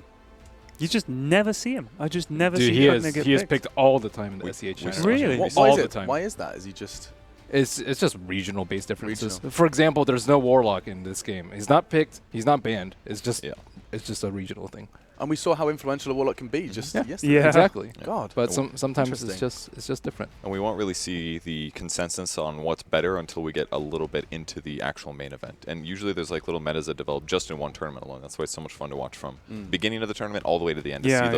You just never see him. I just never Dude, see he him is get picked all the time in the SEH. Really? All the time. Why is that? Is he just... It's just regional based differences. For example, there's no Warlock in this game. He's not picked. He's not banned. It's just a regional thing. And we saw how influential a Warlock can be just yesterday. Yeah. Exactly. God. But sometimes it's just different. And we won't really see the consensus on what's better until we get a little bit into the actual main event. And usually there's like little metas that develop just in one tournament alone. That's why it's so much fun to watch from beginning of the tournament all the way to the end to see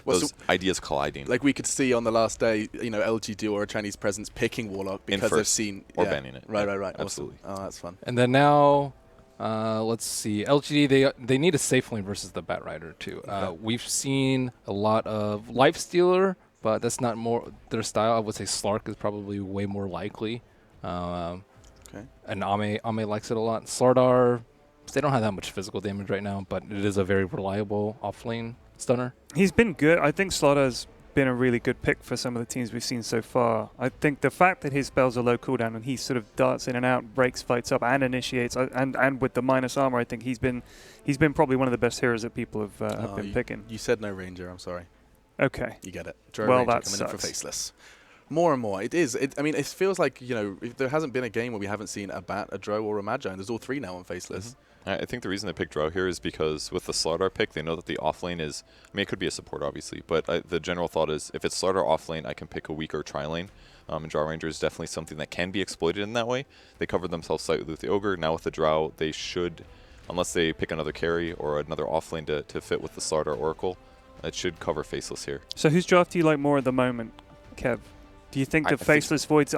those ideas colliding. Like we could see on the last day, LGD or a Chinese presence picking Warlock because they've seen... Or banning it. Right. Absolutely. Awesome. Oh, that's fun. And then now... let's see. LGD, they need a safe lane versus the Bat Rider too. We've seen a lot of Lifestealer, but that's not more their style. I would say Slark is probably way more likely. And Ame likes it a lot. Slardar, they don't have that much physical damage right now, but it is a very reliable off-lane stunner. He's been good. I think Slardar's been a really good pick for some of the teams we've seen so far. I think the fact that his spells are low cooldown and he sort of darts in and out, breaks fights up and initiates, and with the minus armor, I think he's been probably one of the best heroes that people have been picking. You said no Ranger, I'm sorry. Okay. You get it. Well, Ranger that coming sucks. in for Faceless. More and more. It is. I mean, it feels like, if there hasn't been a game where we haven't seen a Bat, a Drow, or a Magi, and there's all three now on Faceless. I think the reason they picked Drow here is because with the Slardar pick, they know that the offlane is... I mean, it could be a support, obviously, but the general thought is if it's Slardar offlane, I can pick a weaker tri-lane. And Drow Ranger is definitely something that can be exploited in that way. They covered themselves slightly with the Ogre. Now with the Drow, they should, unless they pick another carry or another offlane to fit with the Slardar Oracle, it should cover Faceless here. So whose draft do you like more at the moment, Kev? Do you think the Faceless Voids...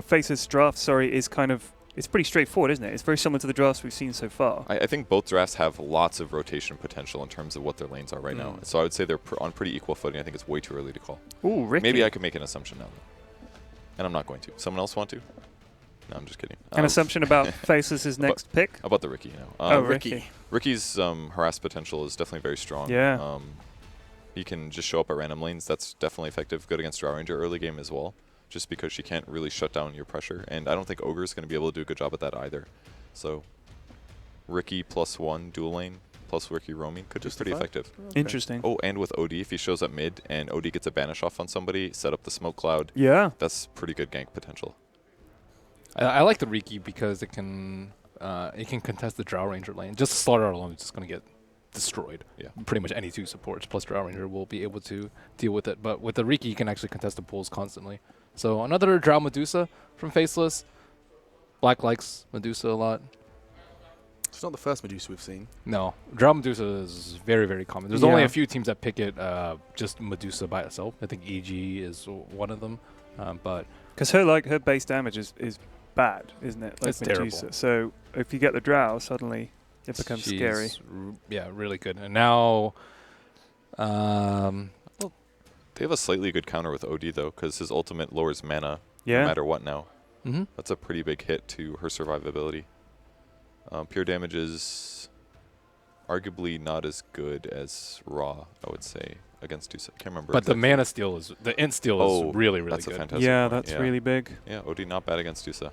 Faceless draft, is kind of... It's pretty straightforward, isn't it? It's very similar to the drafts we've seen so far. I think both drafts have lots of rotation potential in terms of what their lanes are right now. So I would say they're on pretty equal footing. I think it's way too early to call. Ooh, Ricky. Maybe I could make an assumption now. And I'm not going to. Someone else want to? No, I'm just kidding. An assumption about Faceless' next pick? About the Ricky, Ricky. Ricky's harass potential is definitely very strong. Yeah. He can just show up at random lanes. That's definitely effective. Good against Drow Ranger early game as well, just because she can't really shut down your pressure. And I don't think Ogre is going to be able to do a good job at that either. So Ricky +1 dual lane plus Ricky roaming could be pretty effective. Okay. Interesting. Oh, and with OD, if he shows up mid and OD gets a banish off on somebody, set up the smoke cloud. Yeah. That's pretty good gank potential. I like the Riki because it can contest the Drow Ranger lane. Just Slaughter alone is just going to get destroyed. Yeah. Pretty much any two supports plus Drow Ranger will be able to deal with it. But with the Riki, you can actually contest the pulls constantly. So another Drow Medusa from Faceless. Black likes Medusa a lot. It's not the first Medusa we've seen. No. Drow Medusa is very, very common. There's only a few teams that pick it just Medusa by itself. I think EG is one of them. But because her base damage is bad, isn't it? Like it's Medusa. terrible. So if you get the Drow, suddenly it becomes scary. Yeah, really good. And now... they have a slightly good counter with OD, though, because his ultimate lowers mana no matter what now. Mm-hmm. That's a pretty big hit to her survivability. Pure damage is arguably not as good as Raw, I would say, against Dusa. I can't remember. But the mana steal is... The int steal is really, really that's good. A fantastic yeah, point. that's really big. Yeah, OD not bad against Dusa.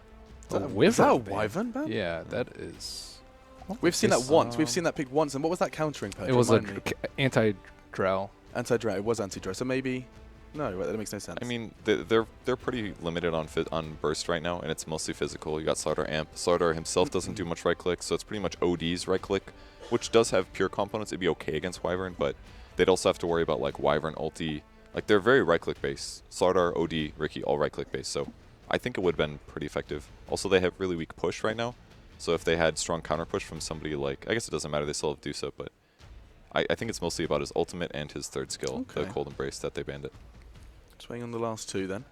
Is that a Wyvern ban? Yeah, that is... We've seen that once. We've seen that picked once. And what was that countering perk? It was an anti-drow. Anti-drow. It was anti-drow. So maybe... No, that makes no sense. I mean, they're pretty limited on burst right now, and it's mostly physical. You got Slaughter Amp. Slaughter himself doesn't do much right-click, so it's pretty much OD's right-click, which does have pure components. It'd be okay against Wyvern, but they'd also have to worry about, like, Wyvern ulti. Like, they're very right-click based. Slaughter, OD, Ricky, all right-click based, so I think it would have been pretty effective. Also, they have really weak push right now, so if they had strong counter-push from somebody like... I guess it doesn't matter, they still have Dusa, but I think it's mostly about his ultimate and his third skill, the Cold Embrace, that they banned it. Swing on the last two then.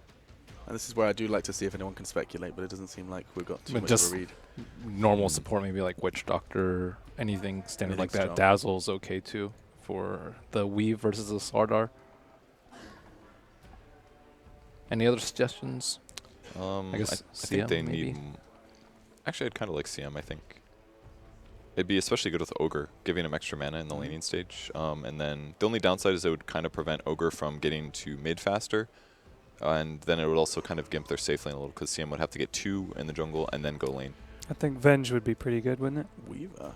And this is where I do like to see if anyone can speculate, but it doesn't seem like we've got too much of a read. Normal support, maybe like Witch Doctor, anything standard like that. Strong. Dazzle's okay too for the Weave versus the Slardar. Any other suggestions? I guess I think they maybe? need... Actually, I'd kind of like CM, I think. It'd be especially good with Ogre, giving him extra mana in the laning stage. And then the only downside is it would kind of prevent Ogre from getting to mid faster. And then it would also kind of gimp their safe lane a little, because CM would have to get 2 in the jungle and then go lane. I think Venge would be pretty good, wouldn't it? Weaver.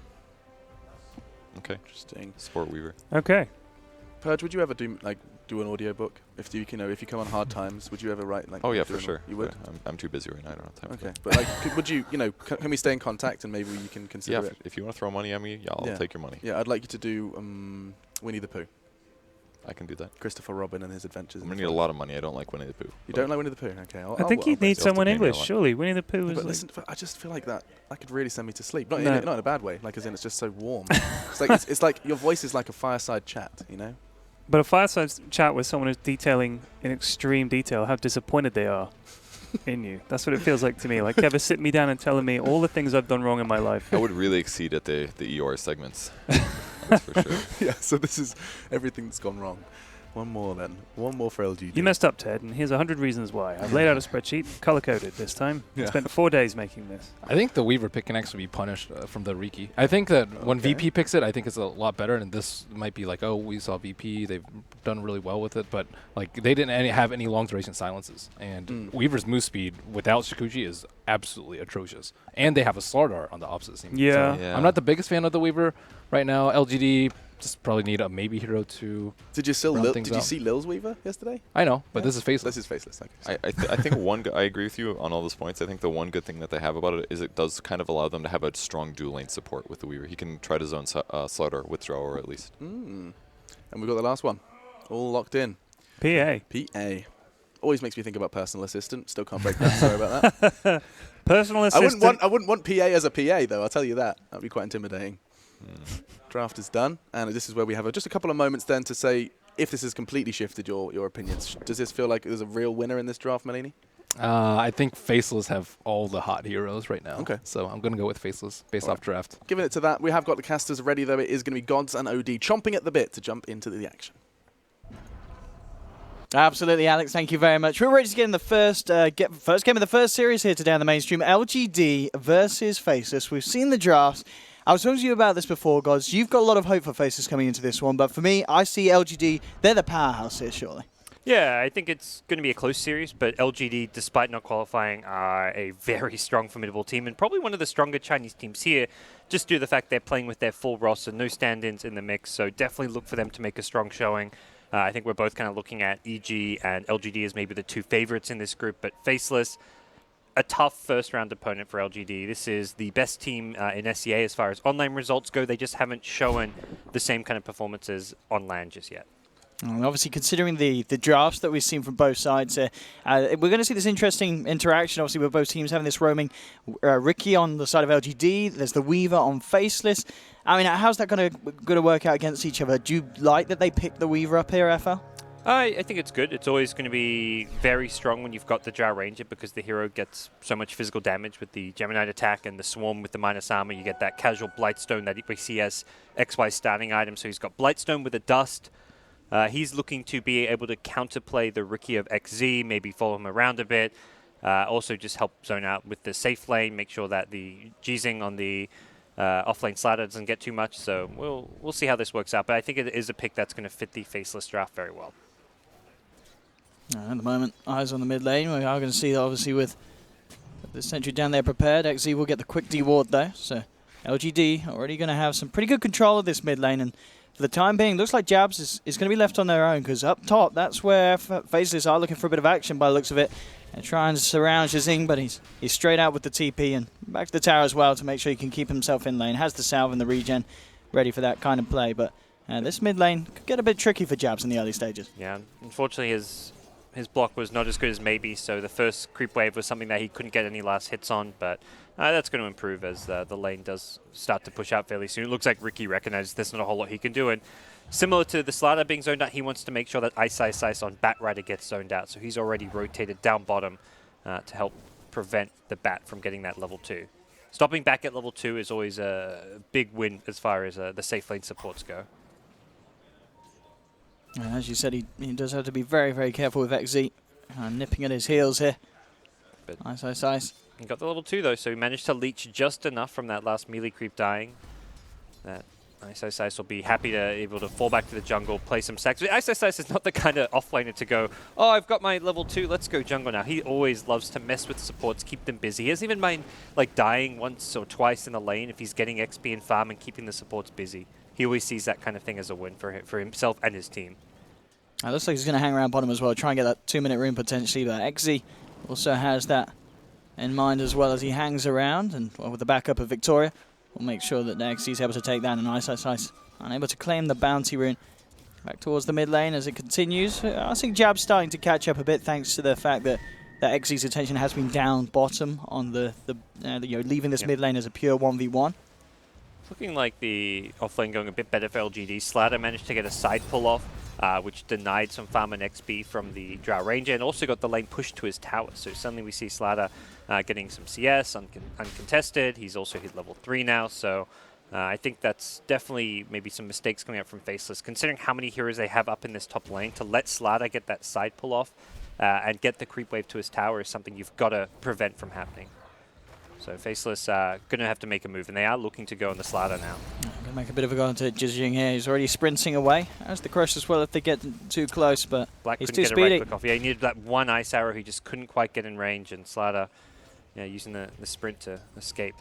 Okay. Interesting. Sport Weaver. Okay. Purge, would you ever do an audiobook? If you if you come on hard times, would you ever write Oh yeah, do for sure. You would. But I'm too busy right now. I don't have time. Okay, For that. but like, would you can we stay in contact and maybe you can consider Yeah, it? if you want to throw money at me, I'll take your money. Yeah, I'd like you to do Winnie the Pooh. I can do that. Christopher Robin and his adventures. I'm gonna need a lot of money. I don't like Winnie the Pooh. You don't like Winnie the Pooh? Okay. I think you'd need someone English, surely. Winnie the Pooh is. But listen, I just feel like that could really send me to sleep. Not in a bad way. Like as in, it's just so warm. it's like your voice is like a fireside chat. But a fireside chat with someone who's detailing in extreme detail how disappointed they are in you. That's what it feels like to me. Like Kev is sitting me down and telling me all the things I've done wrong in my life. I would really exceed at the EOR segments. That's for sure. Yeah. So this is everything that's gone wrong. One more then. One more for LGD. You messed up, Ted, and here's 100 reasons why. I've laid out a spreadsheet, color-coded this time. Yeah. Spent 4 days making this. I think the Weaver pick can actually be punished from the Riki. I think that when VP picks it, I think it's a lot better, and this might be like, oh, we saw VP, they've done really well with it, but like they didn't have any long-duration silences. And Weaver's move speed without Shikuji is absolutely atrocious. And they have a Slardar on the opposite team. Yeah. So I'm not the biggest fan of the Weaver right now. LGD just probably need a maybe hero to. Did you see Lil's Weaver yesterday? I know, but this is Faceless. This is Faceless. I think I agree with you on all those points. I think the one good thing that they have about it is it does kind of allow them to have a strong dual lane support with the Weaver. He can try to zone Slaughter with Drawer at least. And we've got the last one. All locked in. PA. Always makes me think about personal assistant. Still can't break that. Sorry about that. Personal assistant. I wouldn't want PA as a PA though. I'll tell you that. That'd be quite intimidating. Draft is done, and this is where we have just a couple of moments then to say if this has completely shifted your opinions. Does this feel like there's a real winner in this draft, Malini? I think Faceless have all the hot heroes right now. Okay. So I'm going to go with Faceless based off draft. Giving it to that. We have got the casters ready, though. It is going to be Gods and OD chomping at the bit to jump into the action. Absolutely, Alex. Thank you very much. We're ready to get in the first game of the first series here today on the mainstream. LGD versus Faceless. We've seen the drafts. I was talking to you about this before, Gods. You've got a lot of hope for Faceless coming into this one, but for me, I see LGD. They're the powerhouse here, surely. Yeah, I think it's going to be a close series, but LGD, despite not qualifying, are a very strong, formidable team, and probably one of the stronger Chinese teams here, just due to the fact they're playing with their full roster, no stand-ins in the mix, so definitely look for them to make a strong showing. I think we're both kind of looking at EG and LGD as maybe the two favorites in this group, but Faceless, a tough first-round opponent for LGD. This is the best team in SEA as far as online results go. They just haven't shown the same kind of performances on LAN just yet. And obviously, considering the drafts that we've seen from both sides, we're going to see this interesting interaction, obviously, with both teams having this roaming. Riki on the side of LGD, there's the Weaver on Faceless. I mean, how's that going to work out against each other? Do you like that they picked the Weaver up here, FL? I think it's good. It's always going to be very strong when you've got the Drow Ranger because the hero gets so much physical damage with the Gemini attack and the Swarm with the minus armor. You get that casual Blightstone that we see as XY starting item. So he's got Blightstone with a Dust. He's looking to be able to counterplay the Riki of XZ, maybe follow him around a bit. Also just help zone out with the safe lane, make sure that the G-Zing on the offlane slider doesn't get too much. So we'll see how this works out. But I think it is a pick that's going to fit the Faceless draft very well. At the moment, eyes on the mid lane. We are going to see, obviously, with the sentry down there prepared. XZ will get the quick D-ward there. So LGD already going to have some pretty good control of this mid lane. And for the time being, looks like Jabs is going to be left on their own because up top, that's where Faceless are looking for a bit of action by the looks of it. And trying to surround Shazing, but he's straight out with the TP and back to the tower as well to make sure he can keep himself in lane. Has the salve and the regen ready for that kind of play. But this mid lane could get a bit tricky for Jabs in the early stages. Yeah, unfortunately his block was not as good as maybe, so the first creep wave was something that he couldn't get any last hits on, but that's going to improve as the lane does start to push out fairly soon. It looks like Riki recognizes there's not a whole lot he can do, and similar to the Slider being zoned out, he wants to make sure that Ice on Batrider gets zoned out, so he's already rotated down bottom to help prevent the Bat from getting that level 2. Stopping back at level 2 is always a big win as far as the safe lane supports go. As you said, he does have to be very, very careful with XZ. Nipping at his heels here. But Ice. He got the level 2 though, so he managed to leech just enough from that last melee creep dying. That Ice will be happy to able to fall back to the jungle, play some stacks. But Ice is not the kind of offlaner to go, oh, I've got my level 2, let's go jungle now. He always loves to mess with supports, keep them busy. He doesn't even mind like dying once or twice in the lane if he's getting XP and farm and keeping the supports busy. he always sees that kind of thing as a win for himself and his team. It looks like he's going to hang around bottom as well, try and get that 2-minute room potentially, but XZ also has that in mind as well as he hangs around, and with the backup of Victoria, we'll make sure that XZ's able to take that, and Ice unable to claim the bounty rune. Back towards the mid lane as it continues. I think Jab's starting to catch up a bit thanks to the fact that XZ's attention has been down bottom on the leaving this mid lane as a pure 1v1. Looking like the offlane going a bit better for LGD. Slatter managed to get a side pull off, which denied some farm and XP from the Drow Ranger, and also got the lane pushed to his tower. So suddenly we see Slatter getting some CS, uncontested. He's also hit level 3 now, so I think that's definitely maybe some mistakes coming out from Faceless, considering how many heroes they have up in this top lane. To let Slatter get that side pull off and get the creep wave to his tower is something you've got to prevent from happening. So Faceless going to have to make a move, and they are looking to go on the Slatter now. Going to make a bit of a go into Jijing here. He's already sprinting away, as the Crush as well if they get too close, but Black he's couldn't too get a right speedy. click off. Yeah, he needed that one ice arrow. He just couldn't quite get in range, and Slatter using the sprint to escape.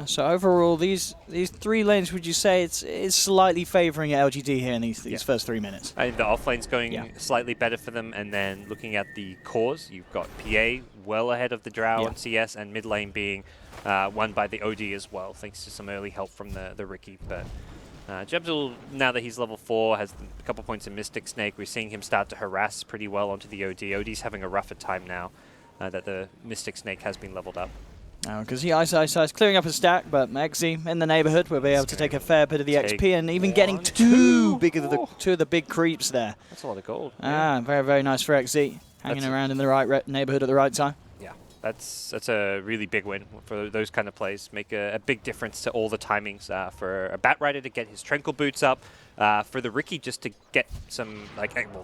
So overall, these 3 lanes, would you say it's slightly favouring LGD here in these first 3 minutes? I think the offlane's going slightly better for them, and then looking at the cores, you've got PA well ahead of the Drow and CS, and mid lane being won by the OD as well, thanks to some early help from the Riki. But Jebs, now that he's level 4, has a couple points in Mystic Snake. We're seeing him start to harass pretty well onto the OD. OD's having a rougher time now that the Mystic Snake has been leveled up. Because he Ice clearing up a stack, but Maxi in the neighbourhood will be able to take a fair bit of the XP, and even getting two of the big creeps there. That's a lot of gold. Very, very nice for XZ. Hanging around in the right neighbourhood at the right time. Yeah, that's a really big win for those kind of plays. Make a big difference to all the timings for a Bat Rider to get his Tranquil Boots up, for the Riki just to get some,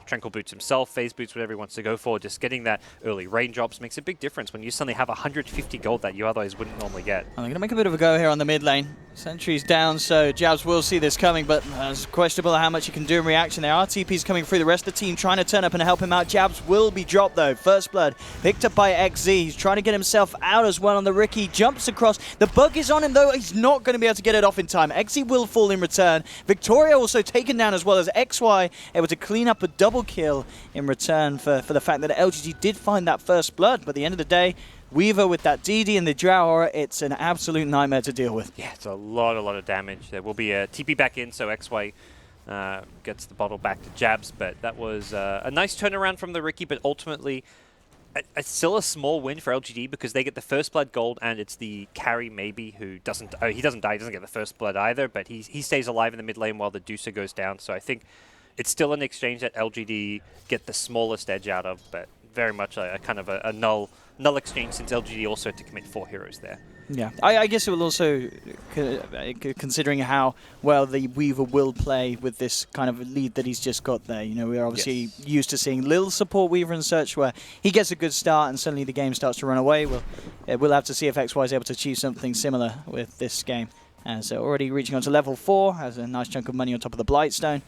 Tranquil Boots himself, Phase Boots, whatever he wants to go for, just getting that early raindrops makes a big difference when you suddenly have 150 gold that you otherwise wouldn't normally get. They're going to make a bit of a go here on the mid lane. Sentry's down, so Jabs will see this coming, but it's questionable how much he can do in reaction. There are TPs coming through, the rest of the team trying to turn up and help him out. Jabs will be dropped though. First blood picked up by XZ. He's trying to get himself out as well on the Riki. Jumps across. The bug is on him though. He's not going to be able to get it off in time. XZ will fall in return. Victoria also taken down as well as XY, able to clean up a double kill in return for the fact that LGD did find that first blood. But at the end of the day, Weaver with that DD and the Drow aura, it's an absolute nightmare to deal with. Yeah, it's a lot of damage. There will be a TP back in, so XY gets the bottle back to Jabs, but that was a nice turnaround from the Riki, but ultimately it's still a small win for LGD because they get the first blood gold, and it's the carry maybe who doesn't, he doesn't die, he doesn't get the first blood either, but he stays alive in the mid lane while the Deucer goes down, so I think it's still an exchange that LGD get the smallest edge out of, but very much a kind of a null exchange since LGD also had to commit 4 heroes there. Yeah, I guess it will also, considering how well the Weaver will play with this kind of lead that he's just got there. You know, we're obviously used to seeing Lil support Weaver and such, where he gets a good start and suddenly the game starts to run away. We'll have to see if XY is able to achieve something similar with this game. So already reaching on to level 4, has a nice chunk of money on top of the Blightstone.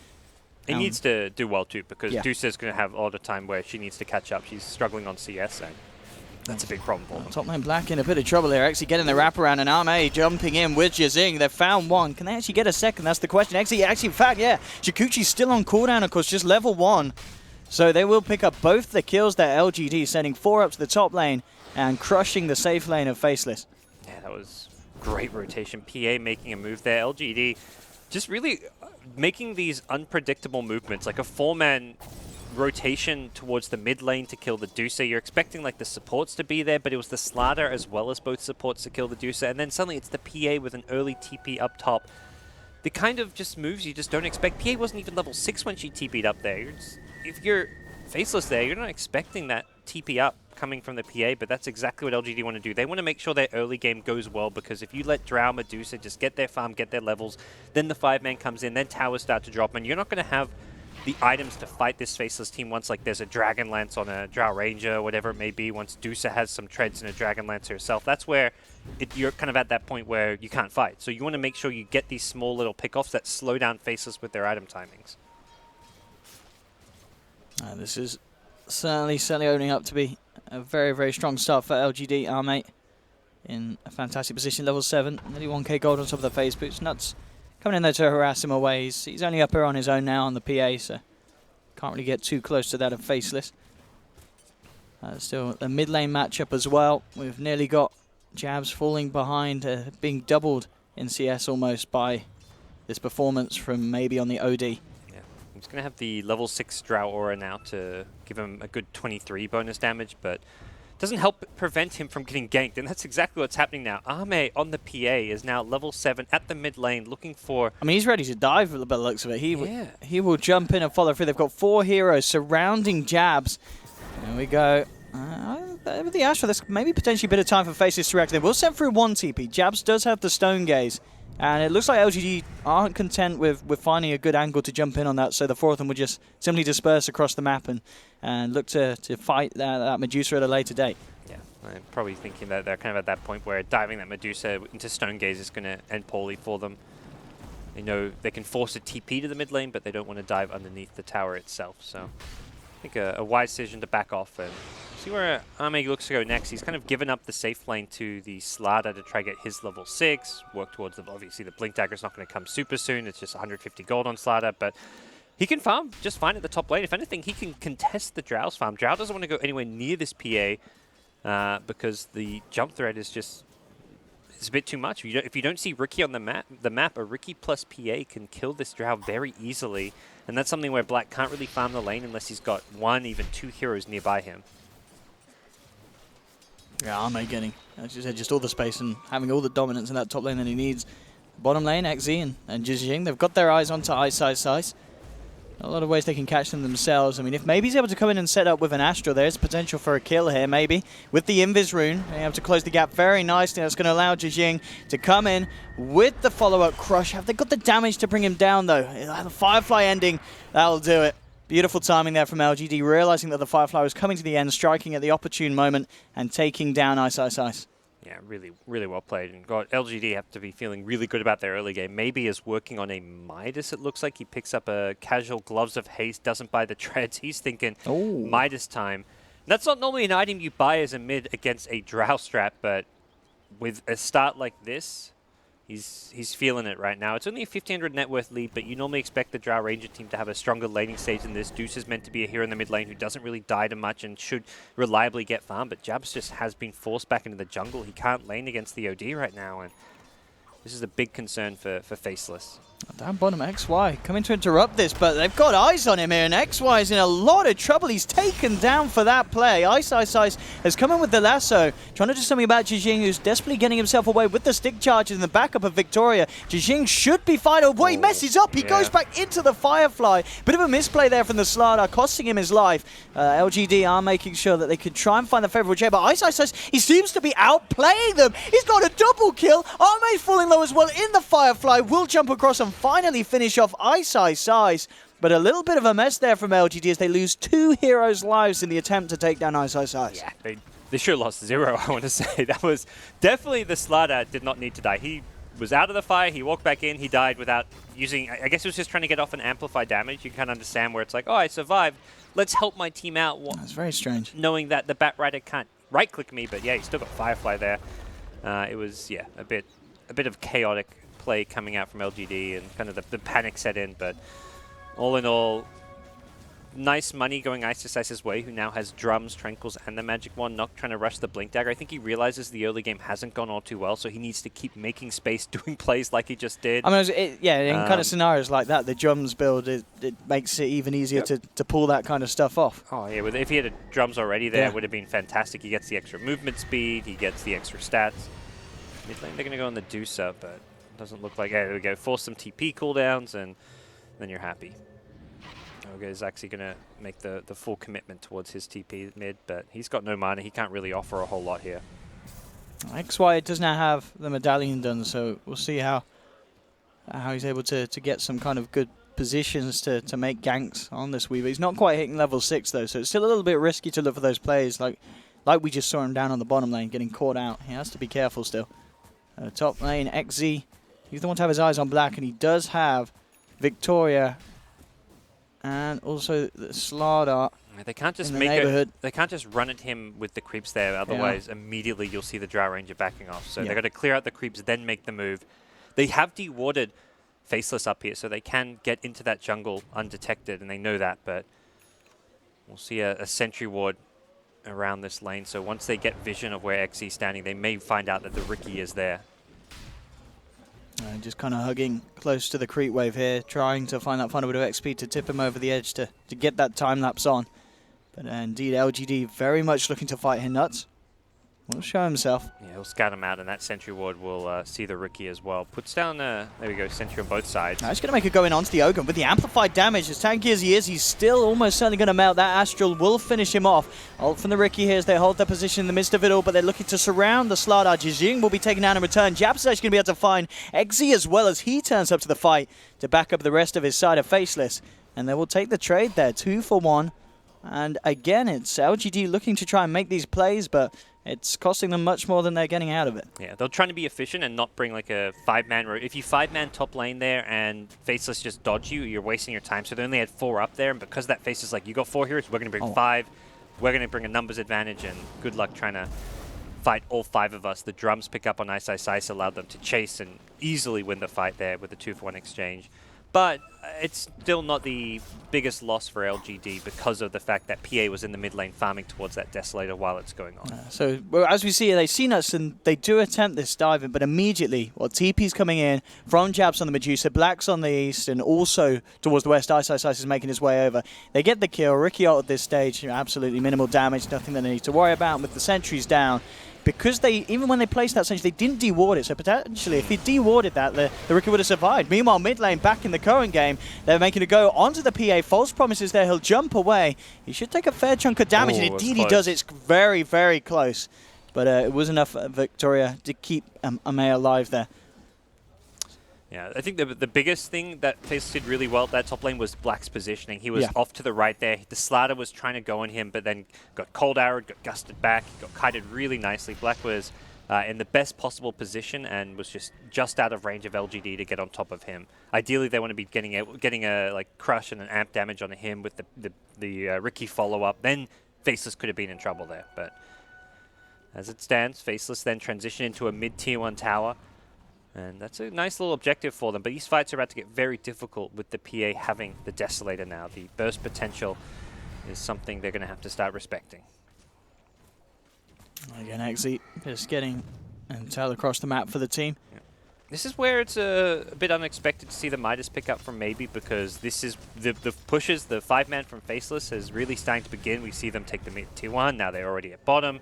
He needs to do well too, because Deuce's going to have a lot of time where she needs to catch up. She's struggling on CS, and that's a big problem for them. Top lane Black in a bit of trouble here. Actually getting the wraparound, and Arme jumping in with Jazing. They've found one. Can they actually get a second? That's the question. Actually, in fact, yeah. Shikuchi's still on cooldown, of course, just level 1. So they will pick up both the kills there. LGD sending 4 up to the top lane and crushing the safe lane of Faceless. Yeah, that was great rotation. PA making a move there. LGD just really making these unpredictable movements, like a 4-man rotation towards the mid lane to kill the Deucer. You're expecting like the supports to be there, but it was the Slatter as well as both supports to kill the Deucer, and then suddenly it's the PA with an early TP up top. The kind of just moves you just don't expect. PA wasn't even level 6 when she TP'd up there. If you're Faceless there, you're not expecting that TP up coming from the PA, but that's exactly what LGD want to do. They want to make sure their early game goes well, because if you let Drow, Medusa just get their farm, get their levels, then the 5-man comes in, then towers start to drop, and you're not going to have the items to fight this Faceless team once like there's a Dragon Lance on a Drow Ranger, whatever it may be, once Deucer has some treads and a Dragon Lance herself. That's where you're kind of at that point where you can't fight. So you want to make sure you get these small little pickoffs that slow down Faceless with their item timings. This is certainly opening up to be a very, very strong start for LGD. Armate in a fantastic position, level 7, nearly 1k gold on top of the face boots. Nuts coming in there to harass him away. He's only up here on his own now on the PA, so can't really get too close to that of Faceless. Still a mid lane matchup as well. We've nearly got Jabs falling behind, being doubled in CS almost by this performance from maybe on the OD. Yeah, he's going to have the level 6 Drow Aura now to give him a good 23 bonus damage, but doesn't help prevent him from getting ganked, and that's exactly what's happening now. Ame on the PA is now level 7 at the mid lane looking for... I mean, he's ready to dive by the looks of it. He will jump in and follow through. They've got 4 heroes surrounding Jabs. There we go. With the Astra, there's maybe potentially a bit of time for Faces to react. They will send through 1 TP. Jabs does have the Stone Gaze, and it looks like LGD aren't content with finding a good angle to jump in on that, so the 4 of them will just simply disperse across the map and look to fight that Medusa at a later date. Yeah, I'm probably thinking that they're kind of at that point where diving that Medusa into Stone Gaze is going to end poorly for them. They know they can force a TP to the mid lane, but they don't want to dive underneath the tower itself, so I think a wise decision to back off and see where Ame looks to go next. He's kind of given up the safe lane to the Slardar to try to get his level 6, work towards obviously the Blink Dagger's not going to come super soon, it's just 150 gold on Slardar, but he can farm just fine at the top lane. If anything, he can contest the Drow's farm. Drow doesn't want to go anywhere near this PA because the jump threat is just, it's a bit too much. If you don't see Riki on the map, a Riki plus PA can kill this Drow very easily, and that's something where Black can't really farm the lane unless he's got 1, even 2 heroes nearby him. Yeah, Ame getting, as you said, just all the space and having all the dominance in that top lane that he needs. Bottom lane, XZ and Jijing, they've got their eyes onto Ice. A lot of ways they can catch them themselves. I mean, if maybe he's able to come in and set up with an Astro, there's potential for a kill here, maybe. With the Invis rune, being able to close the gap very nicely. That's going to allow Jijing to come in with the follow-up crush. Have they got the damage to bring him down, though? The Firefly ending, that'll do it. Beautiful timing there from LGD, realizing that the Firefly was coming to the end, striking at the opportune moment, and taking down Ice. Yeah, really, really well played. And God, LGD have to be feeling really good about their early game. Maybe is working on a Midas, it looks like. He picks up a casual Gloves of Haste, doesn't buy the treads. He's thinking Midas time. That's not normally an item you buy as a mid against a Drow strat, but with a start like this, he's feeling it right now. It's only a 1,500 net worth lead, but you normally expect the Drow Ranger team to have a stronger laning stage than this. Deuce is meant to be a hero in the mid lane who doesn't really die to much and should reliably get farm, but Jabs just has been forced back into the jungle. He can't lane against the OD right now, and this is a big concern for Faceless. Down bottom, XY coming to interrupt this, but they've got eyes on him here, and XY is in a lot of trouble. He's taken down for that play. Ice has come in with the lasso, trying to do something about Jijing, who's desperately getting himself away with the stick charges in the backup of Victoria. Jijing should be fine. Oh boy, he messes up. He goes back into the Firefly. Bit of a misplay there from the Slardar, costing him his life. LGD are making sure that they could try and find the favorable chair, but Ice, he seems to be outplaying them. He's got a double kill. Arme's falling low as well in the Firefly. Will jump across and finally finish off Ice. But a little bit of a mess there from LGD as they lose 2 heroes' lives in the attempt to take down Ice. Yeah, they should have lost 0, I want to say. That was definitely the Slardar did not need to die. He was out of the fire, he walked back in, he died without using, I guess he was just trying to get off and amplify damage. You can kind of understand where it's like, oh, I survived. Let's help my team out. That's very strange. Knowing that the Bat Rider can't right-click me, but yeah, he still got Firefly there. It was, yeah, a bit of chaotic play coming out from LGD and kind of the panic set in, but all in all, nice money going Ice's way, who now has drums, tranquils, and the magic wand. Not trying to rush the Blink Dagger. I think he realizes the early game hasn't gone all too well, so he needs to keep making space, doing plays like he just did. I mean, in kind of scenarios like that, the drums build, it makes it even easier to pull that kind of stuff off. Oh yeah, if he had drums already there, it would have been fantastic. He gets the extra movement speed, he gets the extra stats. Mid lane, they're going to go on the Deucer, but doesn't look like, there we go, force some TP cooldowns, and then you're happy. Ogre is actually going to make the full commitment towards his TP mid, but he's got no mana. He can't really offer a whole lot here. XY does now have the medallion done, so we'll see how he's able to get some kind of good positions to make ganks on this Weaver. He's not quite hitting level 6 though, so it's still a little bit risky to look for those plays like we just saw him down on the bottom lane getting caught out. He has to be careful still. Top lane, XZ, he's the one to have his eyes on Black, and he does have Victoria and also the Slardar. They can't just in the neighborhood. They can't just run at him with the creeps there. Otherwise, immediately you'll see the Drow Ranger backing off. So they've got to clear out the creeps, then make the move. They have dewarded Faceless up here, so they can get into that jungle undetected, and they know that. But we'll see a sentry ward around this lane. So once they get vision of where XE's standing, they may find out that the Riki is there. Just kind of hugging close to the creep wave here, trying to find that final bit of XP to tip him over the edge to get that time lapse on. But indeed, LGD very much looking to fight here. Nuts will show himself. Yeah, he'll scout him out, and that sentry ward will see the Riki as well. Puts down, there we go, sentry on both sides. Now he's going to make it going onto the Ogre. With the amplified damage, as tanky as he is, he's still almost certainly going to melt. That Astral will finish him off. Ult from the Riki here as they hold their position in the midst of it all, but they're looking to surround the Slardar. Jijing will be taken down in return. Jabs is actually going to be able to find XZ as well as he turns up to the fight to back up the rest of his side of Faceless. And they will take the trade there, 2 for 1. And again, it's LGD looking to try and make these plays, but it's costing them much more than they're getting out of it. Yeah, they're trying to be efficient and not bring like a 5-man row. If you 5-man top lane there and Faceless just dodge you, you're wasting your time. So they only had 4 up there, and because that Faceless like, you got 4 heroes, we're going to bring 5. We're going to bring a numbers advantage, and good luck trying to fight all 5 of us. The drums pick up on Ice Ice Ice, allowed them to chase and easily win the fight there with the 2-for-1 exchange. But it's still not the biggest loss for LGD because of the fact that PA was in the mid lane farming towards that Desolator while it's going on. So as we see, they see us and they do attempt this diving, but immediately, TP's coming in from Jabs on the Medusa, Black's on the east, and also towards the west, Ice Ice Ice is making his way over. They get the kill. Riki ult at this stage, absolutely minimal damage, nothing that they need to worry about. And with the sentries down, because even when they placed that sentry, they didn't deward it. So potentially, if he dewarded that, the Riki would have survived. Meanwhile, mid lane back in the current game, they're making a go onto the PA. False promises there. He'll jump away. He should take a fair chunk of damage, and indeed he does. It's very, very close. But it was enough Victoria to keep Amaya alive there. Yeah, I think the biggest thing that Faceless did really well at that top lane was Black's positioning. He was off to the right there. The Slardar was trying to go on him, but then got cold arrowed, got gusted back, got kited really nicely. Black was in the best possible position and was just out of range of LGD to get on top of him. Ideally, they want to be getting a like crush and an amp damage on him with the Riki follow-up. Then Faceless could have been in trouble there. But as it stands, Faceless then transition into a mid-tier 1 tower. And that's a nice little objective for them. But these fights are about to get very difficult with the PA having the Desolator now. The burst potential is something they're going to have to start respecting. Again, XZ just getting intel across the map for the team. Yeah. This is where it's a bit unexpected to see the Midas pick up from Maybe, because this is the pushes, the 5-man from Faceless is really starting to begin. We see them take the mid tier 1. Now they're already at bottom.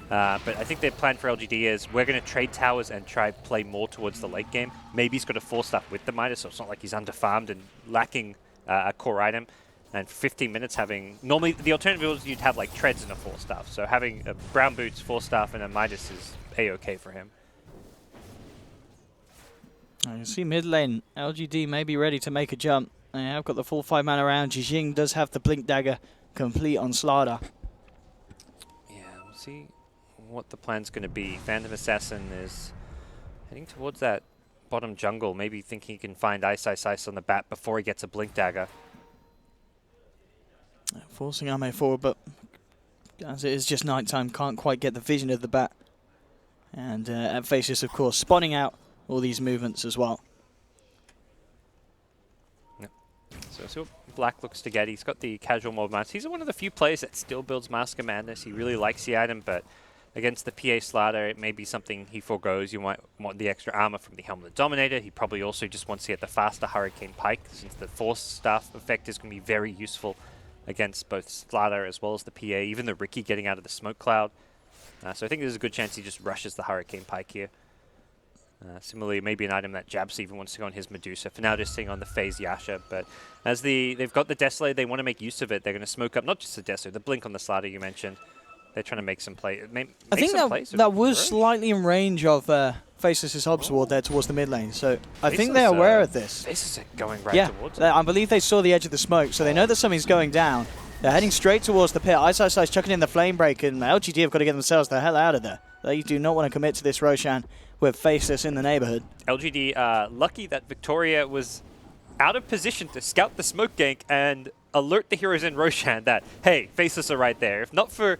But I think their plan for LGD is we're going to trade towers and try play more towards the late game. Maybe he's got to 4-stuff with the Midas, so it's not like he's underfarmed and lacking a core item. And 15 minutes having... Normally, the alternative is you'd have like treads and a 4-stuff. So having a brown boots, 4-stuff, and a Midas is A-okay for him. I can see mid lane. LGD may be ready to make a jump. They have got the full 5-man around. Jijing does have the Blink Dagger complete on Slardar. Yeah, we'll see what the plan's going to be. Phantom Assassin is heading towards that bottom jungle, maybe thinking he can find Ice Ice Ice on the bat before he gets a Blink Dagger. Forcing Ame forward, but as it is just nighttime, can't quite get the vision of the bat. And at Faceless, of course, spawning out all these movements as well. Yep. So see what Black looks to get. He's got the casual mode mask. He's one of the few players that still builds Mask of Madness. He really likes the item, but against the PA Slardar, it may be something he forgoes. You might want the extra armor from the Helmet of the Dominator. He probably also just wants to get the faster Hurricane Pike, since the Force Staff effect is going to be very useful against both Slardar as well as the PA, even the Riki getting out of the smoke cloud. So I think there's a good chance he just rushes the Hurricane Pike here. Similarly, maybe an item that Jabs even wants to go on his Medusa. For now, just staying on the Phase Yasha. But as they've got the Desolator, they want to make use of it. They're going to smoke up not just the Desolator, the Blink on the Slardar you mentioned. They're trying to make some play. I think that was slightly in range of Faceless' Hobbs ward there towards the mid lane. So I think they're aware of this. Faceless are going right towards it. I believe they saw the edge of the smoke, so they know that something's going down. They're heading straight towards the pit. Ice Ice Ice chucking in the flame break, and LGD have got to get themselves the hell out of there. They do not want to commit to this Roshan with Faceless in the neighborhood. LGD lucky that Victoria was out of position to scout the smoke gank, and alert the heroes in Roshan that, hey, Faceless are right there. If not for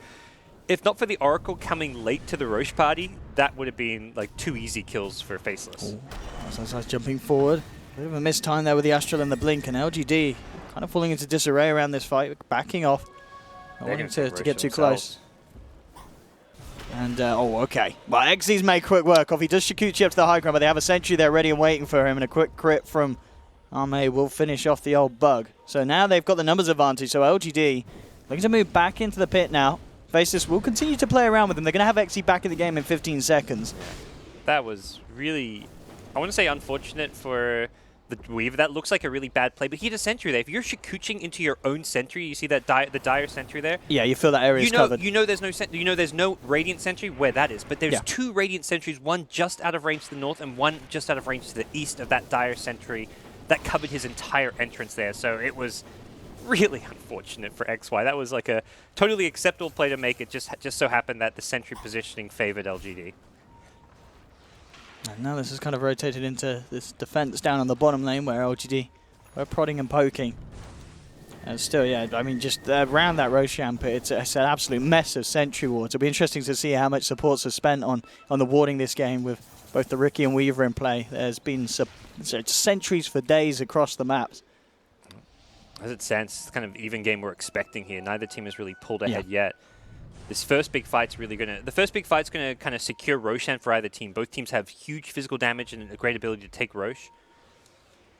the Oracle coming late to the Roche party, that would have been like 2 easy kills for Faceless. Nice jumping forward. Bit of a missed time there with the Astral and the Blink, and LGD kind of falling into disarray around this fight, backing off. Not wanting to get too close. And, okay. Well, XZ's made quick work off. He does Shikuchi up to the high ground, but they have a sentry there ready and waiting for him, and a quick crit from Arme will finish off the old bug. So now they've got the numbers advantage, so LGD looking to move back into the pit now. Faceless will continue to play around with them. They're going to have XZ back in the game in 15 seconds. That was really, I want to say unfortunate for the Weaver. That looks like a really bad play, but he had a sentry there. If you're Shikuching into your own sentry, you see that the dire sentry there? Yeah, you feel that area is covered. You know there's no Radiant sentry where that is, but there's 2 Radiant sentries, one just out of range to the north and one just out of range to the east of that dire sentry that covered his entire entrance there. So it was really unfortunate for XY. That was like a totally acceptable play to make. It just so happened that the sentry positioning favored LGD. And now this has kind of rotated into this defense down on the bottom lane where LGD were prodding and poking. And still, yeah, I mean, just around that Roshan pit, it's an absolute mess of sentry wards. It'll be interesting to see how much supports are spent on the warding this game with both the Riki and Weaver in play. There's been sentries for days across the maps. As it stands, it's kind of even game we're expecting here. Neither team has really pulled ahead yet. This first big fight's really the first big fight's gonna kind of secure Roshan for either team. Both teams have huge physical damage and a great ability to take Roche.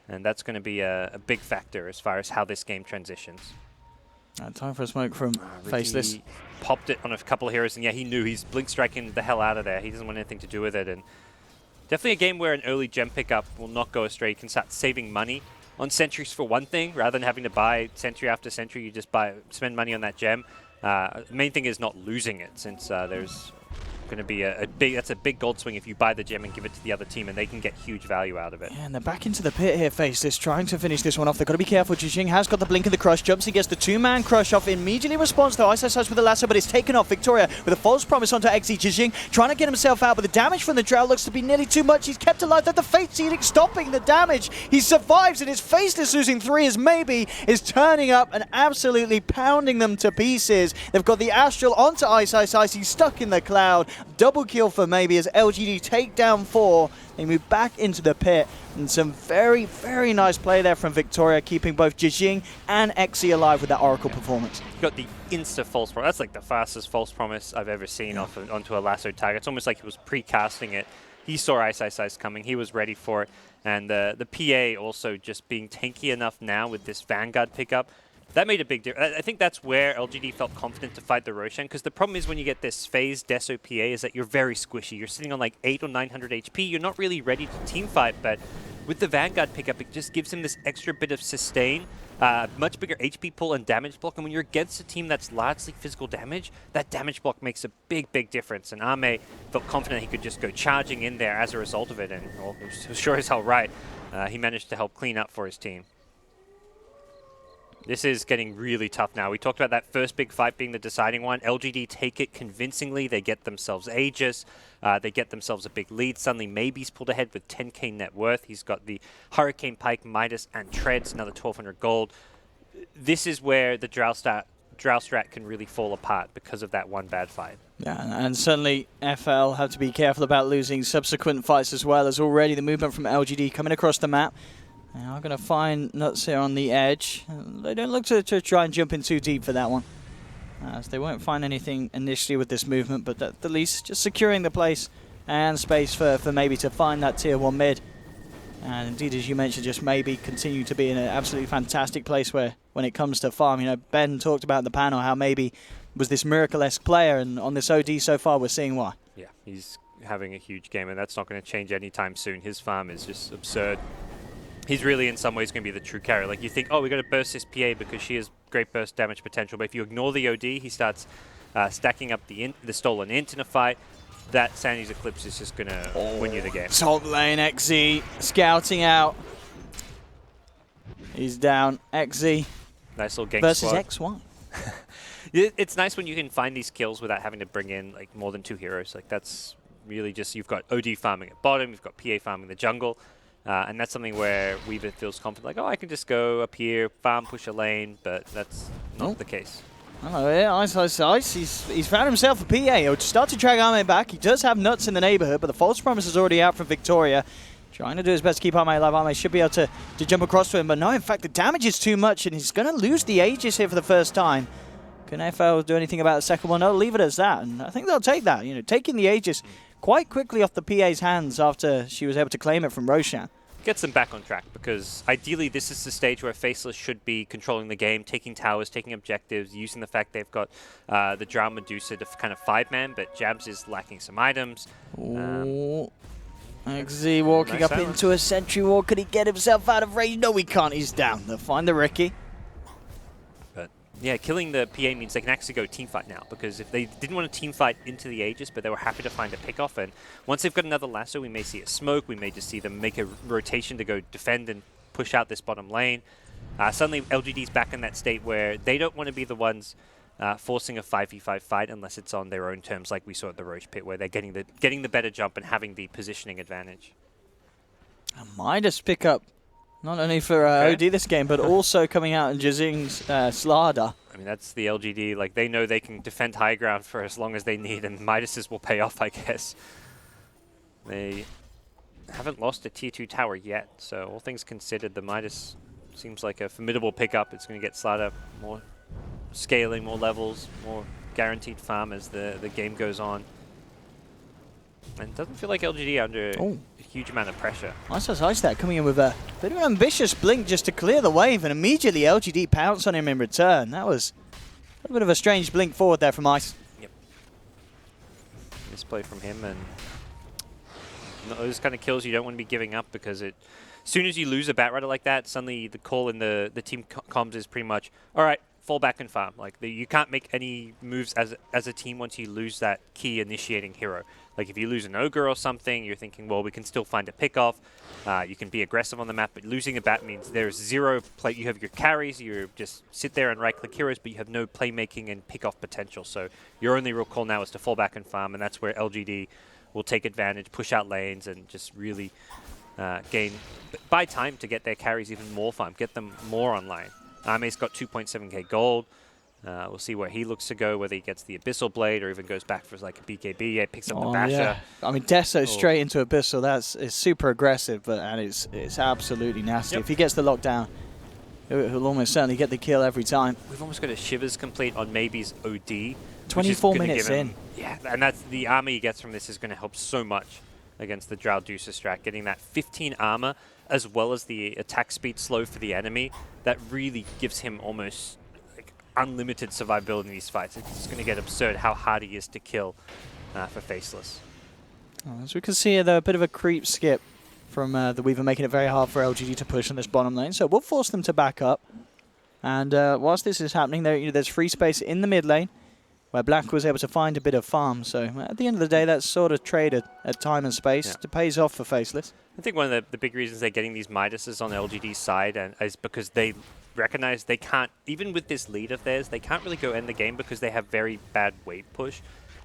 And that's going to be a big factor as far as how this game transitions. Time for a smoke from Faceless. Popped it on a couple of heroes, and yeah, he knew he's blink striking the hell out of there. He doesn't want anything to do with it, and definitely a game where an early gem pickup will not go astray. You can start saving money on sentries for one thing, rather than having to buy sentry after sentry. You just spend money on that gem. The main thing is not losing it, since there's going to be that's a big gold swing if you buy the gem and give it to the other team, and they can get huge value out of it. Yeah, and they're back into the pit here, Faceless, trying to finish this one off. They've got to be careful. Jijing has got the blink of the crush, jumps and gets the 2-man crush off, immediately responds to Ice with the lasso, but it's taken off. Victoria with a false promise onto XZ. Jijing trying to get himself out, but the damage from the Drow looks to be nearly too much. He's kept alive, that the Fate's Edict stopping the damage. He survives, and his Faceless losing 3 as Maybe is turning up and absolutely pounding them to pieces. They've got the Astral onto Ice. He's stuck in the cloud. Double kill for Maybe as LGD take down 4. They move back into the pit, and some very, very nice play there from Victoria, keeping both Jijing and XZ alive with that Oracle performance. You got the insta false promise. That's like the fastest false promise I've ever seen onto a lasso tag. It's almost like he was pre-casting it. He saw Ice coming. He was ready for it. And the PA also just being tanky enough now with this Vanguard pickup. That made a big difference. I think that's where LGD felt confident to fight the Roshan, because the problem is when you get this phase Deso PA is that you're very squishy. You're sitting on like 800 or 900 HP. You're not really ready to team fight, but with the Vanguard pickup, it just gives him this extra bit of sustain, much bigger HP pull and damage block. And when you're against a team that's largely physical damage, that damage block makes a big, big difference. And Arme felt confident he could just go charging in there as a result of it. And well, he was sure as hell right. He managed to help clean up for his team. This is getting really tough now. We talked about that first big fight being the deciding one. LGD take it convincingly. They get themselves Aegis. They get themselves a big lead. Suddenly, Maybe's pulled ahead with 10k net worth. He's got the Hurricane Pike, Midas, and Treads, another 1,200 gold. This is where the Drow strat can really fall apart because of that one bad fight. Yeah, and certainly FL have to be careful about losing subsequent fights as well, as already the movement from LGD coming across the map. They are going to find Nuts here on the edge. They don't look to try and jump in too deep for that one, as they won't find anything initially with this movement, but at the least just securing the place and space for Maybe to find that tier 1 mid. And indeed, as you mentioned, just Maybe continue to be in an absolutely fantastic place where when it comes to farm. You know, Ben talked about in the panel how Maybe was this miracle-esque player, and on this OD so far we're seeing why. Yeah, he's having a huge game, and that's not going to change anytime soon. His farm is just absurd. He's really, in some ways, going to be the true carry. Like, you think, oh, we got to burst this PA because she has great burst damage potential. But if you ignore the OD, he starts stacking up the stolen int in a fight. That Sandy's Eclipse is just going to win you the game. Top lane, XZ scouting out. He's down. XZ nice little gang versus squad. XY. It's nice when you can find these kills without having to bring in like more than 2 heroes. Like, that's really just, you've got OD farming at bottom, you've got PA farming the jungle. And that's something where Weaver feels confident, like, oh, I can just go up here, farm, push a lane, but that's not the case. Oh, yeah, Ice. He's found himself a PA. He'll start to drag Ame back. He does have nuts in the neighborhood, but the false promise is already out from Victoria. Trying to do his best to keep Ame alive. Ame should be able to jump across to him, but no, in fact, the damage is too much, and he's going to lose the Aegis here for the first time. Can FL do anything about the second one? No, leave it as that, and I think they'll take that. You know, taking the Aegis quite quickly off the PA's hands after she was able to claim it from Roshan. Gets them back on track, because ideally this is the stage where Faceless should be controlling the game, taking towers, taking objectives, using the fact they've got the Drow Medusa to kind of 5-man, but Jabs is lacking some items. XZ walking nice up into a sentry wall. Could he get himself out of range? No, he can't. He's down. They'll find the Ricky. But yeah, killing the PA means they can actually go teamfight now, because if they didn't want to teamfight into the Aegis, but they were happy to find a pickoff, and once they've got another lasso, we may see a smoke, we may just see them make a rotation to go defend and push out this bottom lane. Suddenly LGD's back in that state where they don't want to be the ones forcing a 5v5 fight unless it's on their own terms, like we saw at the Roche Pit, where they're getting the better jump and having the positioning advantage. A Midas pickup, not only for OD this game, but also coming out in Jazing's Slada. I mean, that's the LGD. Like, they know they can defend high ground for as long as they need, and Midas's will pay off, I guess. They haven't lost a tier 2 tower yet, so all things considered, the Midas seems like a formidable pickup. It's going to get Slada more scaling, more levels, more guaranteed farm as the game goes on. And it doesn't feel like LGD under a huge amount of pressure. Nice Ice that coming in with a bit of an ambitious blink just to clear the wave, and immediately LGD pounced on him in return. That was a bit of a strange blink forward there from Ice. Yep. Misplay from him, and those kind of kills you don't want to be giving up, because as soon as you lose a Batrider like that, suddenly the call in the team comms is pretty much, all right, fall back and farm. Like, you can't make any moves as a team once you lose that key initiating hero. Like, if you lose an Ogre or something, you're thinking, well, we can still find a pick-off. You can be aggressive on the map, but losing a Bat means there's zero play. You have your carries, you just sit there and right-click heroes, but you have no playmaking and pick-off potential. So your only real call now is to fall back and farm, and that's where LGD will take advantage, push out lanes, and just really buy time to get their carries even more farm, get them more online. Ame's got 2.7k gold. We'll see where he looks to go, whether he gets the Abyssal Blade or even goes back for like a BKB. Yeah, picks up the Basher. Yeah. I mean, Deso straight into Abyssal, it's super aggressive, and it's absolutely nasty. Yep. If he gets the lockdown, he'll almost certainly get the kill every time. We've almost got a Shivers complete on Maybe's OD. 24 minutes in. Yeah, and that's the armor he gets from this is going to help so much against the Drow Deucer strat. Getting that 15 armor as well as the attack speed slow for the enemy, that really gives him almost like unlimited survivability in these fights. It's going to get absurd how hard he is to kill for Faceless. As we can see, a bit of a creep skip from the Weaver, making it very hard for LGD to push on this bottom lane. So we'll force them to back up. And whilst this is happening, there's free space in the mid lane, where Black was able to find a bit of farm. So at the end of the day, that sort of trade at time and space pays off for Faceless. I think one of the big reasons they're getting these Midases on LGD's side is because they recognize they can't, even with this lead of theirs, they can't really go end the game because they have very bad wave push.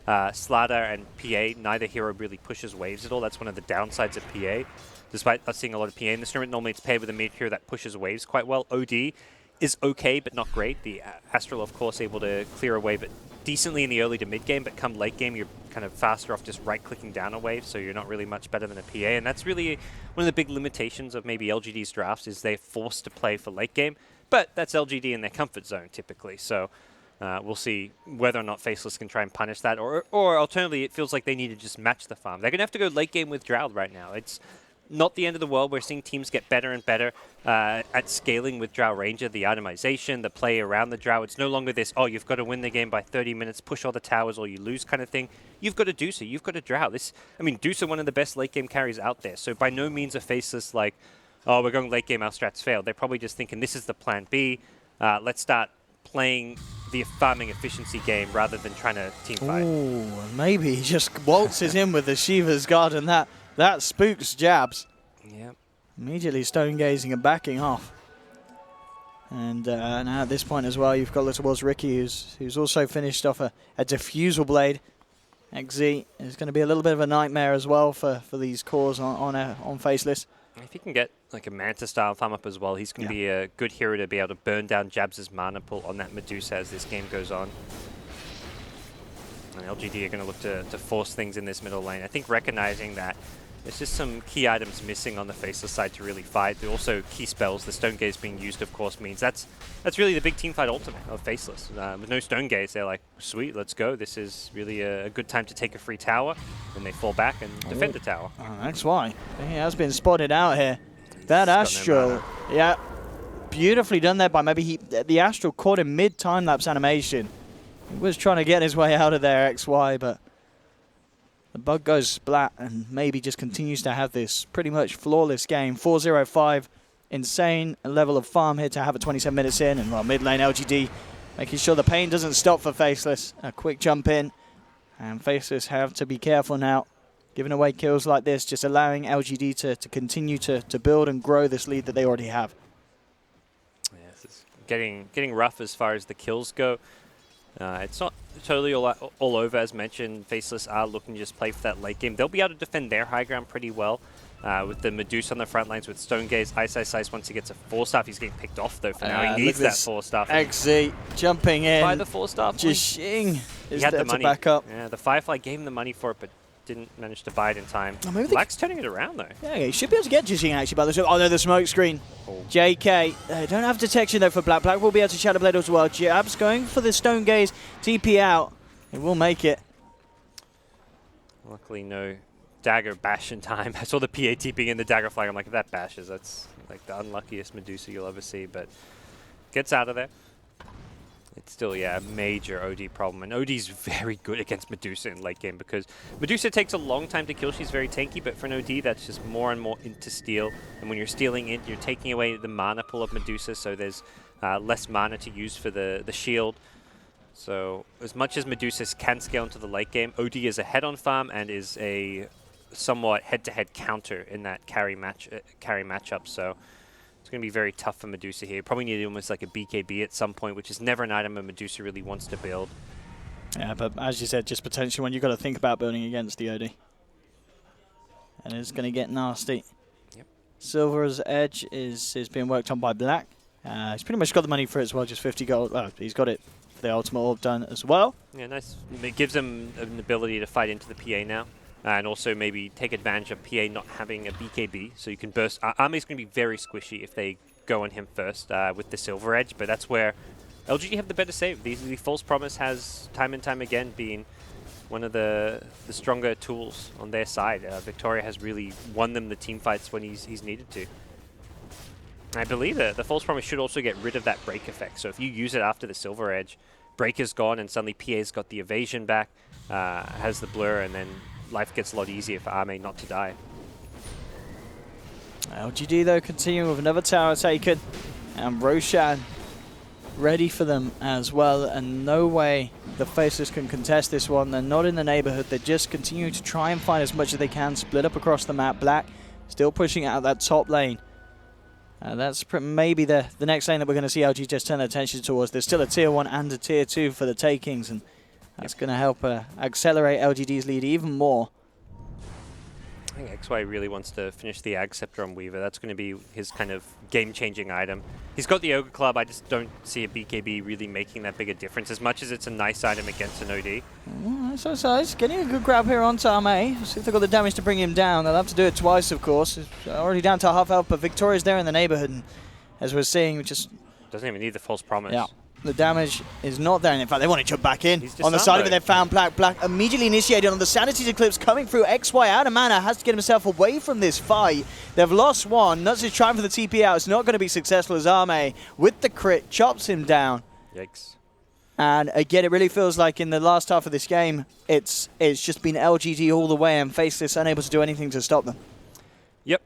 Slada and PA, neither hero really pushes waves at all. That's one of the downsides of PA. Despite us seeing a lot of PA in this tournament, normally it's paired with a mid hero that pushes waves quite well. OD is okay, but not great. The Astral, of course, able to clear a wave decently in the early to mid game, but come late game, you're kind of faster off just right-clicking down a wave, so you're not really much better than a PA. And that's really one of the big limitations of maybe LGD's drafts, is they're forced to play for late game. But that's LGD in their comfort zone, typically. So we'll see whether or not Faceless can try and punish that, or alternatively, it feels like they need to just match the farm. They're going to have to go late game with Drow right now. It's not the end of the world. We're seeing teams get better and better at scaling with Drow Ranger, the itemization, the play around the Drow. It's no longer this, oh, you've got to win the game by 30 minutes, push all the towers, or you lose kind of thing. You've got a Deucer, you've got a Drow. Deucer, one of the best late game carries out there. So by no means are Faceless like, oh, we're going late game, our strats failed. They're probably just thinking, this is the plan B. Let's start playing the farming efficiency game rather than trying to team fight. Ooh, maybe he just waltzes in with the Shiva's Guard, and that spooks Jabs. Yep. Immediately stone gazing and backing off. And now at this point as well, you've got look towards Ricky, who's also finished off a Diffusal Blade. XZ is going to be a little bit of a nightmare as well for these cores on Faceless. If he can get like a Manta style farm up as well, he's going to be a good hero to be able to burn down Jabs' mana pool on that Medusa as this game goes on. And LGD are going to look to force things in this middle lane. I think recognizing that there's just some key items missing on the Faceless side to really fight. There are also key spells. The Stone Gaze being used, of course, means that's really the big team fight ultimate of Faceless. With no Stone Gaze, they're like, sweet, let's go. This is really a good time to take a free tower. Then they fall back and defend the tower. That's why. He has been spotted out here. That Astral, yeah, beautifully done there by maybe the Astral caught him mid-time-lapse animation. He was trying to get his way out of there, XY, but the bug goes splat and maybe just continues to have this pretty much flawless game. 4-0-5, insane level of farm here to have it 27 minutes in. And well, mid lane LGD making sure the pain doesn't stop for Faceless. A quick jump in. And Faceless have to be careful now. Giving away kills like this, just allowing LGD to continue to build and grow this lead that they already have. Yes, it's getting rough as far as the kills go. It's not totally all over, as mentioned. Faceless are looking to just play for that late game. They'll be able to defend their high ground pretty well with the Medusa on the front lines with Stone Gaze. Ice once he gets a 4-star, he's getting picked off though for now. He needs that 4-star. XZ jumping in. By the 4-star. Jishing is had there the money to back up. Yeah, the Firefly gave him the money for it, but didn't manage to buy it in time. Oh, maybe Black's turning it around though. Yeah, he should be able to get Jishing actually by the oh no, the smoke screen. Oh. JK, don't have detection though for Black. Black will be able to Shadow Blade as well. Jabs going for the Stone Gaze, TP out. He will make it. Luckily no dagger bash in time. I saw the PA TPing in the dagger flag. I'm like, if that bashes, that's like the unluckiest Medusa you'll ever see, but gets out of there. It's still, yeah, a major OD problem. And OD's very good against Medusa in late game because Medusa takes a long time to kill. She's very tanky, but for an OD, that's just more and more into steal. And when you're stealing it, you're taking away the mana pool of Medusa, so there's less mana to use for the shield. So as much as Medusa can scale into the late game, OD is ahead on farm and is a somewhat head-to-head counter in that carry matchup. So it's going to be very tough for Medusa here. Probably need almost like a BKB at some point, which is never an item a Medusa really wants to build. Yeah, but as you said, just potentially when you've got to think about building against the OD. And it's going to get nasty. Yep. Silver's edge is being worked on by Black. He's pretty much got the money for it as well, just 50 gold. Oh, he's got it for the ultimate orb done as well. Yeah, nice. It gives him an ability to fight into the PA now. And also maybe take advantage of PA not having a BKB, so you can burst. Army's going to be very squishy if they go on him first with the Silver Edge, but that's where LGD have the better save. The False Promise has time and time again been one of the stronger tools on their side. Victoria has really won them the team fights when he's needed to. And I believe that the False Promise should also get rid of that break effect, so if you use it after the Silver Edge, break is gone and suddenly PA's got the evasion back, has the blur, and then life gets a lot easier for Arme not to die. LGD though continuing with another tower taken, and Roshan ready for them as well, and no way the Faceless can contest this one. They're not in the neighborhood. They're just continuing to try and find as much as they can, split up across the map. Black still pushing out that top lane. That's maybe the next lane that we're going to see LG just turn their attention towards. There's still a tier 1 and a tier 2 for the takings, and that's going to help accelerate LGD's lead even more. I think XY really wants to finish the Ag Scepter on Weaver. That's going to be his kind of game-changing item. He's got the Ogre Club. I just don't see a BKB really making that big a difference, as much as it's a nice item against an OD. So he's getting a good grab here on Arme. See if they've got the damage to bring him down. They'll have to do it twice, of course. He's already down to half health, but Victoria's there in the neighborhood. And as we're seeing, just doesn't even need the False Promise. Yeah. The damage is not there, and in fact they want to jump back in. On the stunned, side of it, they found Black. Black immediately initiated on the Sanity's Eclipse coming through. XY out of mana, has to get himself away from this fight. They've lost one. Nuts is trying for the TP out. It's not going to be successful as Arme, with the crit, chops him down. Yikes. And again, it really feels like in the last half of this game, it's just been LGD all the way, and Faceless unable to do anything to stop them. Yep.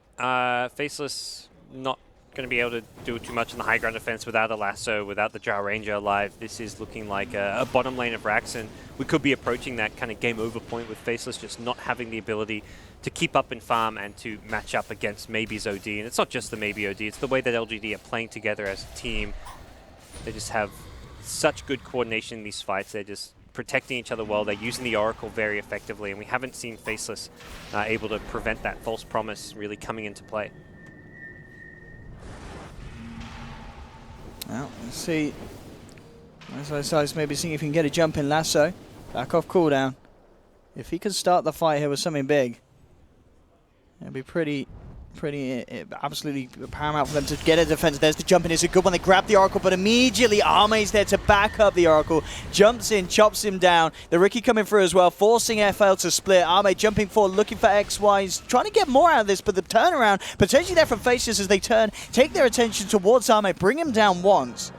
Faceless not going to be able to do too much in the high ground defense without a lasso, without the Drow Ranger alive. This is looking like a bottom lane of Rax, and we could be approaching that kind of game over point with Faceless just not having the ability to keep up in farm and to match up against Maybe's OD. And it's not just the Maybe OD, it's the way that LGD are playing together as a team. They just have such good coordination in these fights. They're just protecting each other well. They're using the Oracle very effectively, and we haven't seen Faceless able to prevent that False Promise really coming into play. Well, let's see. As maybe seeing if he can get a jump in lasso. Back off cooldown. If he can start the fight here with something big, it'd be pretty absolutely paramount for them to get a defense. There's the jump in. It's a good one. They grab the Oracle, but immediately Arme's there to back up the Oracle. Jumps in, chops him down. The Riki coming through as well, forcing FL to split. Arme jumping forward, looking for XY. He's trying to get more out of this, but the turnaround potentially there from Faceless as they turn, take their attention towards Arme, bring him down once.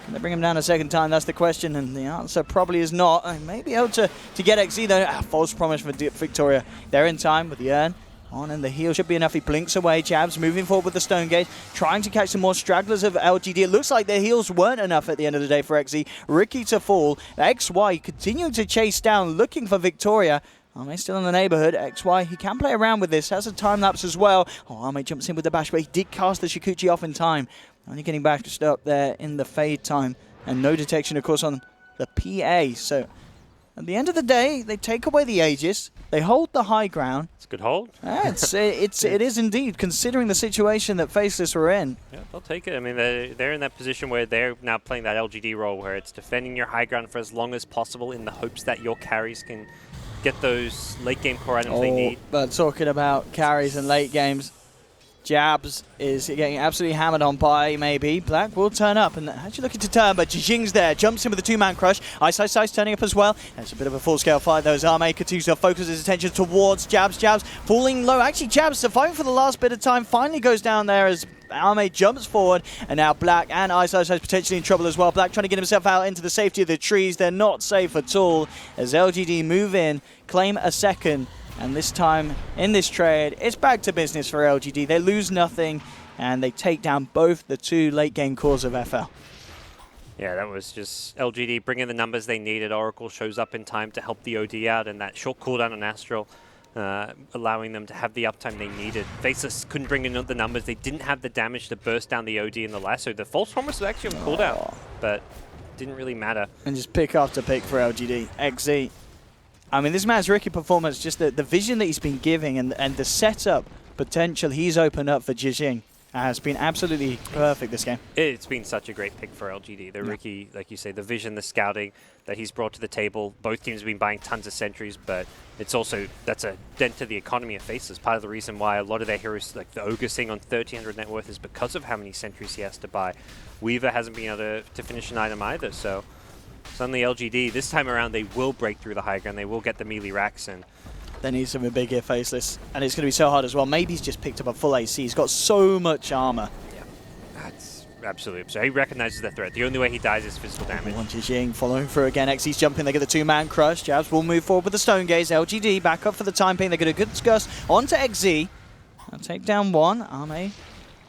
Can they bring him down a second time? That's the question, and the answer probably is not. May be able to get XZ though. False promise for Victoria. They're in time with the urn. On, and the heal should be enough. He blinks away. Jabs moving forward with the Stone Gate, trying to catch some more stragglers of LGD. It looks like their heals weren't enough at the end of the day for XZ. Riki to fall. XY continuing to chase down, looking for Victoria. Arme still in the neighborhood. XY, he can play around with this. Has a time lapse as well. Arme jumps in with the bash, but he did cast the Shikuchi off in time. Only getting back up there in the fade time. And no detection, of course, on the PA. So at the end of the day, they take away the Aegis. They hold the high ground. It's a good hold. It is indeed, considering the situation that Faceless were in. Yeah, they'll take it. I mean, they're in that position where they're now playing that LGD role where it's defending your high ground for as long as possible in the hopes that your carries can get those late game core items they need. But talking about carries and late games, Jabs is getting absolutely hammered on by maybe. Black will turn up and actually looking to turn, but Jijing's there. Jumps in with a two-man crush. Ice turning up as well. It's a bit of a full-scale fight though as Arme continues to focus his attention towards Jabs. Jabs falling low. Actually, Jabs surviving for the last bit of time. Finally goes down there as Arme jumps forward, and now Black and Ice potentially in trouble as well. Black trying to get himself out into the safety of the trees. They're not safe at all as LGD move in, claim a second. And this time, in this trade, it's back to business for LGD. They lose nothing, and they take down both the two late-game cores of FL. Yeah, that was just LGD bringing the numbers they needed. Oracle shows up in time to help the OD out, and that short cooldown on Astral, allowing them to have the uptime they needed. Faceless couldn't bring in the numbers. They didn't have the damage to burst down the OD and the lasso. The false promise was actually on cooldown, but didn't really matter. And just pick after pick for LGD. XZ. I mean, this man's Riki performance, just the vision that he's been giving and the setup potential he's opened up for Jijing has been absolutely perfect this game. It's been such a great pick for LGD. The Riki, like you say, the vision, the scouting that he's brought to the table. Both teams have been buying tons of sentries, but it's also, that's a dent to the economy of Faceless. Part of the reason why a lot of their heroes, like the Ogre sitting on 1,300 net worth, is because of how many sentries he has to buy. Weaver hasn't been able to finish an item either, so suddenly LGD, this time around, they will break through the high ground. They will get the melee racks in. They need something big here, Faceless. And it's going to be so hard as well. Maybe he's just picked up a full AC. He's got so much armor. Yeah, that's absolutely absurd. He recognizes the threat. The only way he dies is physical damage. Jijing following through again. XZ's jumping. They get the two-man crush. Jabs will move forward with the Stone Gaze. LGD back up for the time being. They get a good discuss onto XZ. I'll take down one. Arme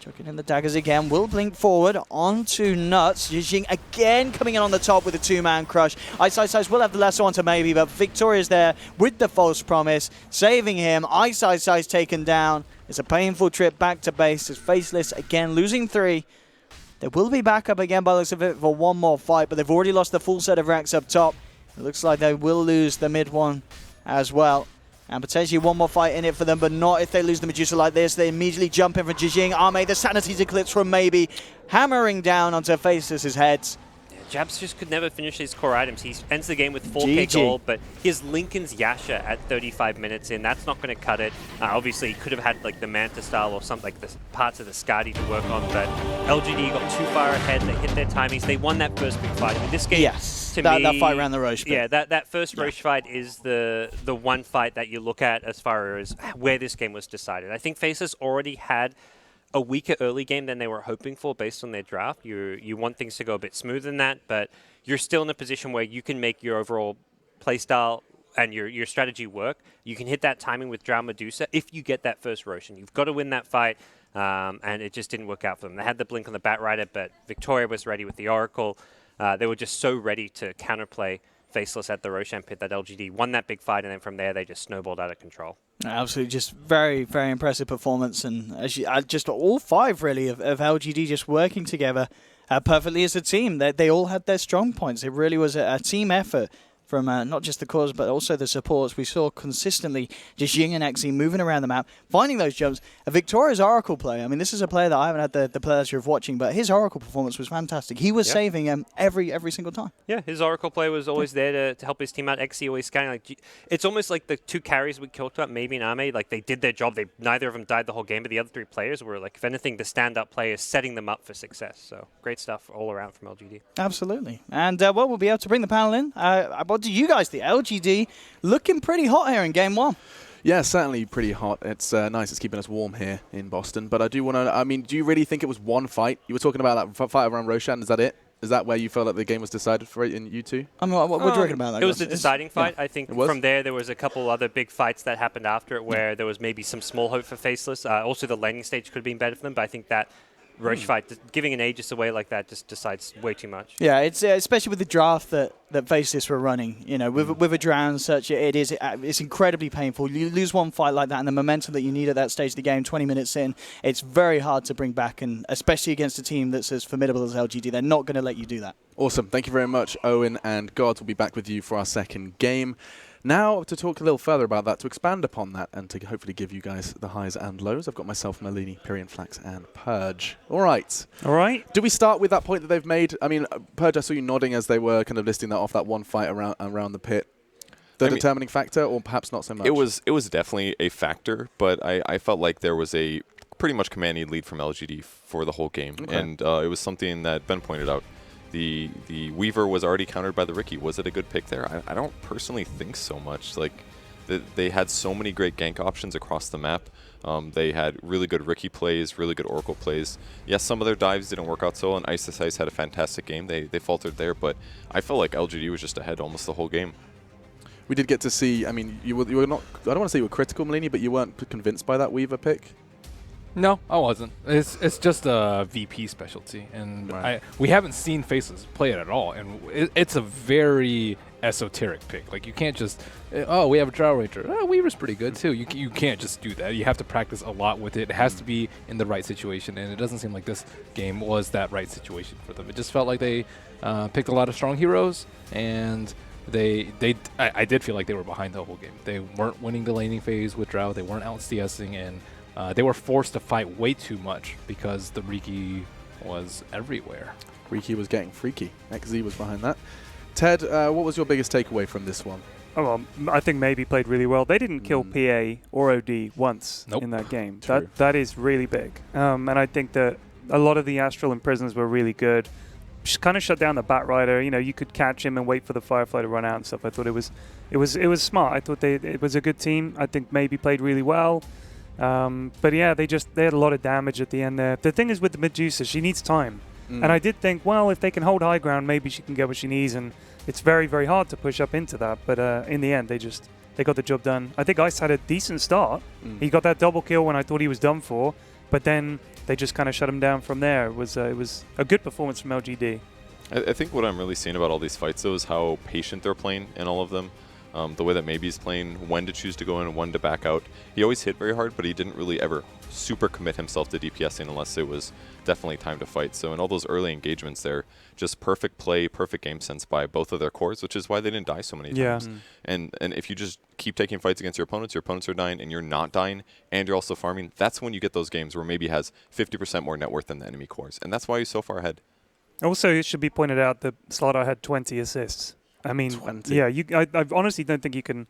chucking in the daggers again. Will blink forward onto Nuts. Jijing again coming in on the top with a two-man crush. Ice will have the lasso onto maybe, but Victoria's there with the false promise, saving him. Ice taken down. It's a painful trip back to base. It's Faceless again, losing 3. They will be back up again by the looks of it for one more fight, but they've already lost the full set of racks up top. It looks like they will lose the mid one as well. And potentially one more fight in it for them, but not if they lose the Medusa like this. They immediately jump in for Jijing. Arme, the Sanity's Eclipse from maybe, hammering down onto Faceless' heads. Yeah, Jabs just could never finish his core items. He ends the game with 4k gold, but he has Lincoln's Yasha at 35 minutes in. That's not going to cut it. Obviously, he could have had like the Manta style or something, like the parts of the Skadi to work on, but LGD got too far ahead. They hit their timings. They won that first big fight. I mean, this game, yes. that fight around the Roche. Yeah, that first Roche fight is the one fight that you look at as far as where this game was decided. I think Faceless already had a weaker early game than they were hoping for based on their draft. You want things to go a bit smoother than that, but you're still in a position where you can make your overall playstyle and your strategy work. You can hit that timing with Drow Medusa if you get that first Roshan. You've got to win that fight, and it just didn't work out for them. They had the blink on the Batrider, but Victoria was ready with the Oracle. They were just so ready to counterplay Faceless at the Roshan pit that LGD won that big fight, and then from there they just snowballed out of control. Absolutely, just very, very impressive performance, and just all 5 really of LGD just working together perfectly as a team. They all had their strong points. It really was a team effort from not just the cores but also the supports. We saw consistently just Ying and XZ moving around the map, finding those jumps. Victoria's Oracle play, I mean, this is a player that I haven't had the pleasure of watching, but his Oracle performance was fantastic. He was saving every single time. Yeah, his Oracle play was always there to help his team out. XZ always scanning. Like, it's almost like the two carries we talked about, maybe and Ame, like they did their job. Neither of them died the whole game, but the other three players were, like, if anything, the stand-up players setting them up for success. So great stuff all around from LGD. Absolutely. And, well, we'll be able to bring the panel in. What do you guys think? LGD looking pretty hot here in Game 1. Yeah, certainly pretty hot. It's nice. It's keeping us warm here in Boston. But I do want to, I mean, do you really think it was one fight? You were talking about that fight around Roshan. Is that it? Is that where you felt like the game was decided for it in you two? I mean, what do you reckon about that? It was the deciding fight. I think was? from there was a couple other big fights that happened after it where there was maybe some small hope for Faceless. Also, the landing stage could have been better for them, but I think that Roche fight, giving an Aegis away like that just decides way too much. Yeah, it's especially with the draft that Faceless were running. You know, with a drown such, it's incredibly painful. You lose one fight like that, and the momentum that you need at that stage of the game, 20 minutes in, it's very hard to bring back, and especially against a team that's as formidable as LGD, they're not going to let you do that. Awesome. Thank you very much, Owen and Gods. We'll be back with you for our second game. Now, to talk a little further about that, to expand upon that, and to hopefully give you guys the highs and lows, I've got myself, Malini, Pyrian Flax, and Purge. All right. All right. Do we start with that point that they've made? I mean, Purge, I saw you nodding as they were kind of listing that off, that one fight around the pit. The determining factor, or perhaps not so much? It was definitely a factor, but I felt like there was a pretty much commanding lead from LGD for the whole game. Okay. And it was something that Ben pointed out. The Weaver was already countered by the Riki. Was it a good pick there? I don't personally think so much. Like, they had so many great gank options across the map. They had really good Riki plays, really good Oracle plays. Yes, some of their dives didn't work out so well, and Ice had a fantastic game. They faltered there, but I felt like LGD was just ahead almost the whole game. We did get to see, I mean, you were not, I don't want to say you were critical, Malini, but you weren't convinced by that Weaver pick? No, I wasn't. It's just a VP specialty, and we haven't seen Faceless play it at all, and it's a very esoteric pick. Like, you can't just, we have a Drow Ranger. Weaver's pretty good too. You can't just do that. You have to practice a lot with it. It has to be in the right situation, and it doesn't seem like this game was that right situation for them. It just felt like they picked a lot of strong heroes, and I did feel like they were behind the whole game. They weren't winning the laning phase with Drow. They weren't out CSing, and they were forced to fight way too much because the Riki was everywhere. Riki was getting freaky. XZ was behind that. Ted, what was your biggest takeaway from this one? Oh, well, I think maybe played really well. They didn't kill PA or OD once in that game. That is really big. And I think that a lot of the Astral and Prisoners were really good. Just kind of shut down the Batrider. You know, you could catch him and wait for the Firefly to run out and stuff. I thought it was smart. I thought it was a good team. I think maybe played really well. But yeah, they had a lot of damage at the end there. The thing is with the Medusa, she needs time. And I did think, well, if they can hold high ground, maybe she can get what she needs. And it's very, very hard to push up into that. But in the end, they got the job done. I think Ice had a decent start. He got that double kill when I thought he was done for. But then they just kind of shut him down from there. It was a good performance from LGD. I think what I'm really seeing about all these fights, though, is how patient they're playing in all of them. The way that maybe he's playing, when to choose to go in and when to back out. He always hit very hard, but he didn't really ever super commit himself to DPSing unless it was definitely time to fight. So in all those early engagements there, just perfect play, perfect game sense by both of their cores, which is why they didn't die so many times. And if you just keep taking fights against your opponents are dying and you're not dying and you're also farming, that's when you get those games where maybe has 50% more net worth than the enemy cores. And that's why he's so far ahead. Also, it should be pointed out that Slaughter had 20 assists. I mean, 20. Yeah, I honestly don't think you can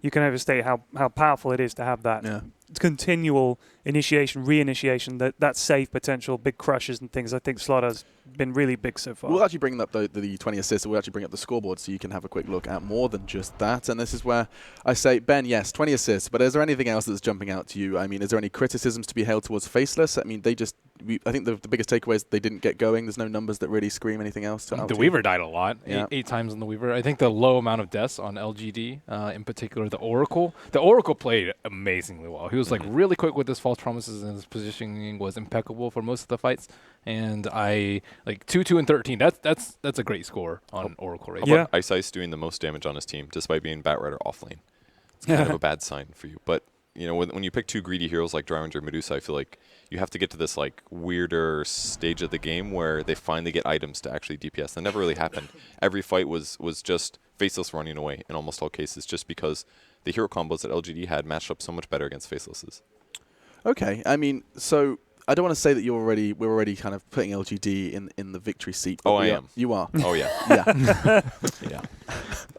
overstate how powerful it is to have that continual initiation, reinitiation, that save potential, big crushes and things. I think Slaughter's been really big so far. We'll actually bring up the 20 assists. We'll actually bring up the scoreboard so you can have a quick look at more than just that. And this is where I say, Ben, yes, 20 assists, but is there anything else that's jumping out to you? I mean, is there any criticisms to be held towards Faceless? I mean, I think the biggest takeaway is they didn't get going. There's no numbers that really scream anything else. The Weaver died a lot, 8 times on the Weaver. I think the low amount of deaths on LGD, in particular the Oracle. The Oracle played amazingly well. He was like really quick with his false promises, and his positioning was impeccable for most of the fights. And I like 2, 2, and 13. That's a great score on Oracle right now. Ice doing the most damage on his team, despite being Batrider off lane. It's kind of a bad sign for you. But you know, when you pick two greedy heroes like Drow Ranger and Medusa, I feel like you have to get to this like weirder stage of the game where they finally get items to actually DPS. That never really happened. Every fight was just Faceless running away in almost all cases, just because the hero combos that LGD had matched up so much better against Facelesses. Okay, I mean, so I don't want to say that we're already kind of putting LGD in the victory seat. Oh, I am. You are. Oh yeah. Yeah. Yeah.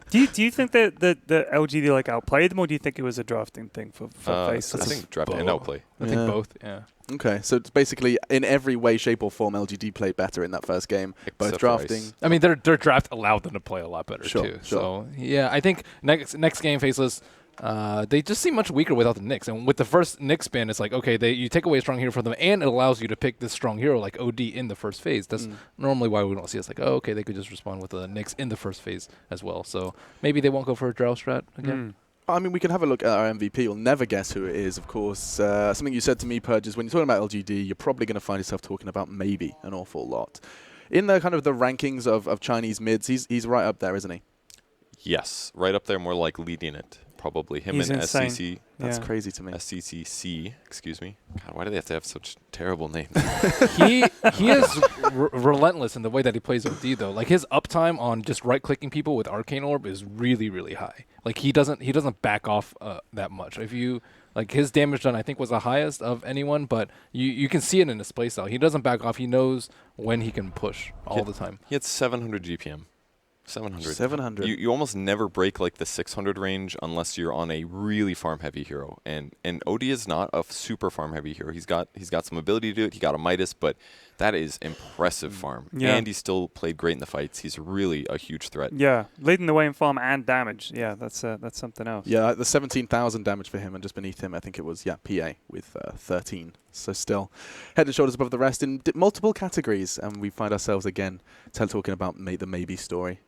Do you think that the LGD like outplayed them, or do you think it was a drafting thing for Faceless? I think draft and outplay. I think both. Yeah. Okay, so it's basically in every way, shape, or form, LGD played better in that first game. Both Except drafting. Ice. I mean, their draft allowed them to play a lot better Sure, too. sure. So yeah, I think next game, Faceless, they just seem much weaker without the Nyx. And with the first Nyx spin, it's like, okay, you take away a strong hero from them, and it allows you to pick this strong hero like OD in the first phase. That's normally why we don't see it. It's like, oh, okay, they could just respond with a Nyx in the first phase as well. So maybe they won't go for a Drow strat again. I mean, we can have a look at our MVP. You'll never guess who it is, of course. Something you said to me, Purge, is when you're talking about LGD, you're probably going to find yourself talking about maybe an awful lot. In the kind of the rankings of Chinese mids, he's right up there, isn't he? Yes, right up there, more like leading it. Probably him He's and insane. SCC. That's crazy to me. SCCC, excuse me. God, why do they have to have such terrible names? he is relentless in the way that he plays OD though. Like his uptime on just right clicking people with Arcane Orb is really, really high. Like he doesn't back off that much. If you like his damage done, I think was the highest of anyone, but you can see it in his playstyle. He doesn't back off. He knows when he can push all the time. He had 700 GPM. 700. 700. You almost never break like the 600 range unless you're on a really farm heavy hero, and OD is not a super farm heavy hero. He's got some ability to do it. He got a Midas, but that is impressive farm. Yeah. And he still played great in the fights. He's really a huge threat. Yeah, leading the way in farm and damage. Yeah, that's something else. Yeah, the 17,000 damage for him, and just beneath him, I think it was, PA with 13. So still head and shoulders above the rest in multiple categories, and we find ourselves again talking about the maybe story.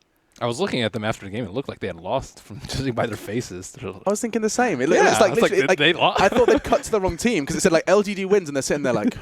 I was looking at them after the game. It looked like they had lost from judging by their faces. I was thinking the same. It Yeah, was like, it's like literally, they lost. I thought they'd cut to the wrong team because it said like LGD wins, and they're sitting there like.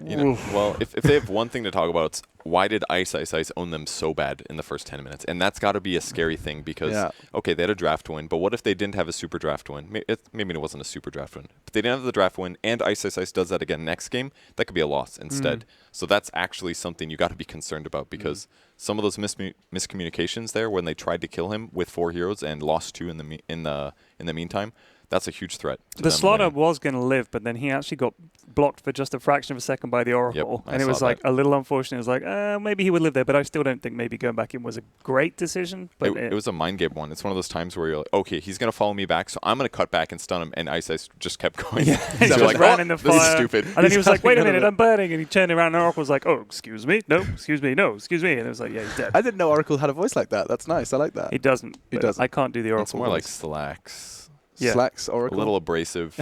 You know, well, if they have one thing to talk about, it's why did Ice own them so bad in the first 10 minutes? And that's got to be a scary thing because, okay, they had a draft win, but what if they didn't have a super draft win? Maybe it wasn't a super draft win, but they didn't have the draft win, and Ice does that again next game. That could be a loss instead. So that's actually something you got to be concerned about because some of those miscommunications there when they tried to kill him with 4 heroes and lost 2 in the meantime. That's a huge threat. The slaughter was going to live, but then he actually got blocked for just a fraction of a second by the Oracle. And it was like a little unfortunate. It was like, maybe he would live there, but I still don't think maybe going back in was a great decision. But it was a mind game one. It's one of those times where you're like, okay, he's going to follow me back, so I'm going to cut back and stun him. And Ice just kept going. Yeah, he just like, ran in the fire. This is stupid. And then he was like, wait a minute, I'm burning. And he turned around and Oracle was like, oh, excuse me. No, excuse me. No, excuse me. And it was like, yeah, he's dead. I didn't know Oracle had a voice like that. That's nice. I like that. He doesn't. He doesn't. I can't do the Oracle It's more voice. like Slacks. Yeah. Slacks, Oracle. A little abrasive.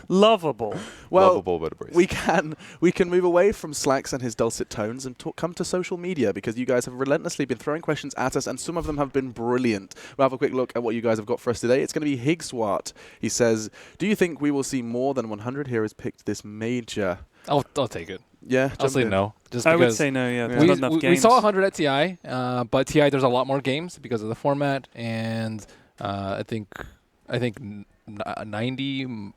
Lovable. Well, lovable but abrasive. we can move away from Slacks and his dulcet tones and come to social media because you guys have relentlessly been throwing questions at us and some of them have been brilliant. We'll have a quick look at what you guys have got for us today. It's going to be Higswart. He says, do you think we will see more than 100 heroes picked this major? I'll take it. Yeah, I'll say no. Just I would because say no, yeah. There's not enough we games. saw 100 at TI, but TI there's a lot more games because of the format, and I think 90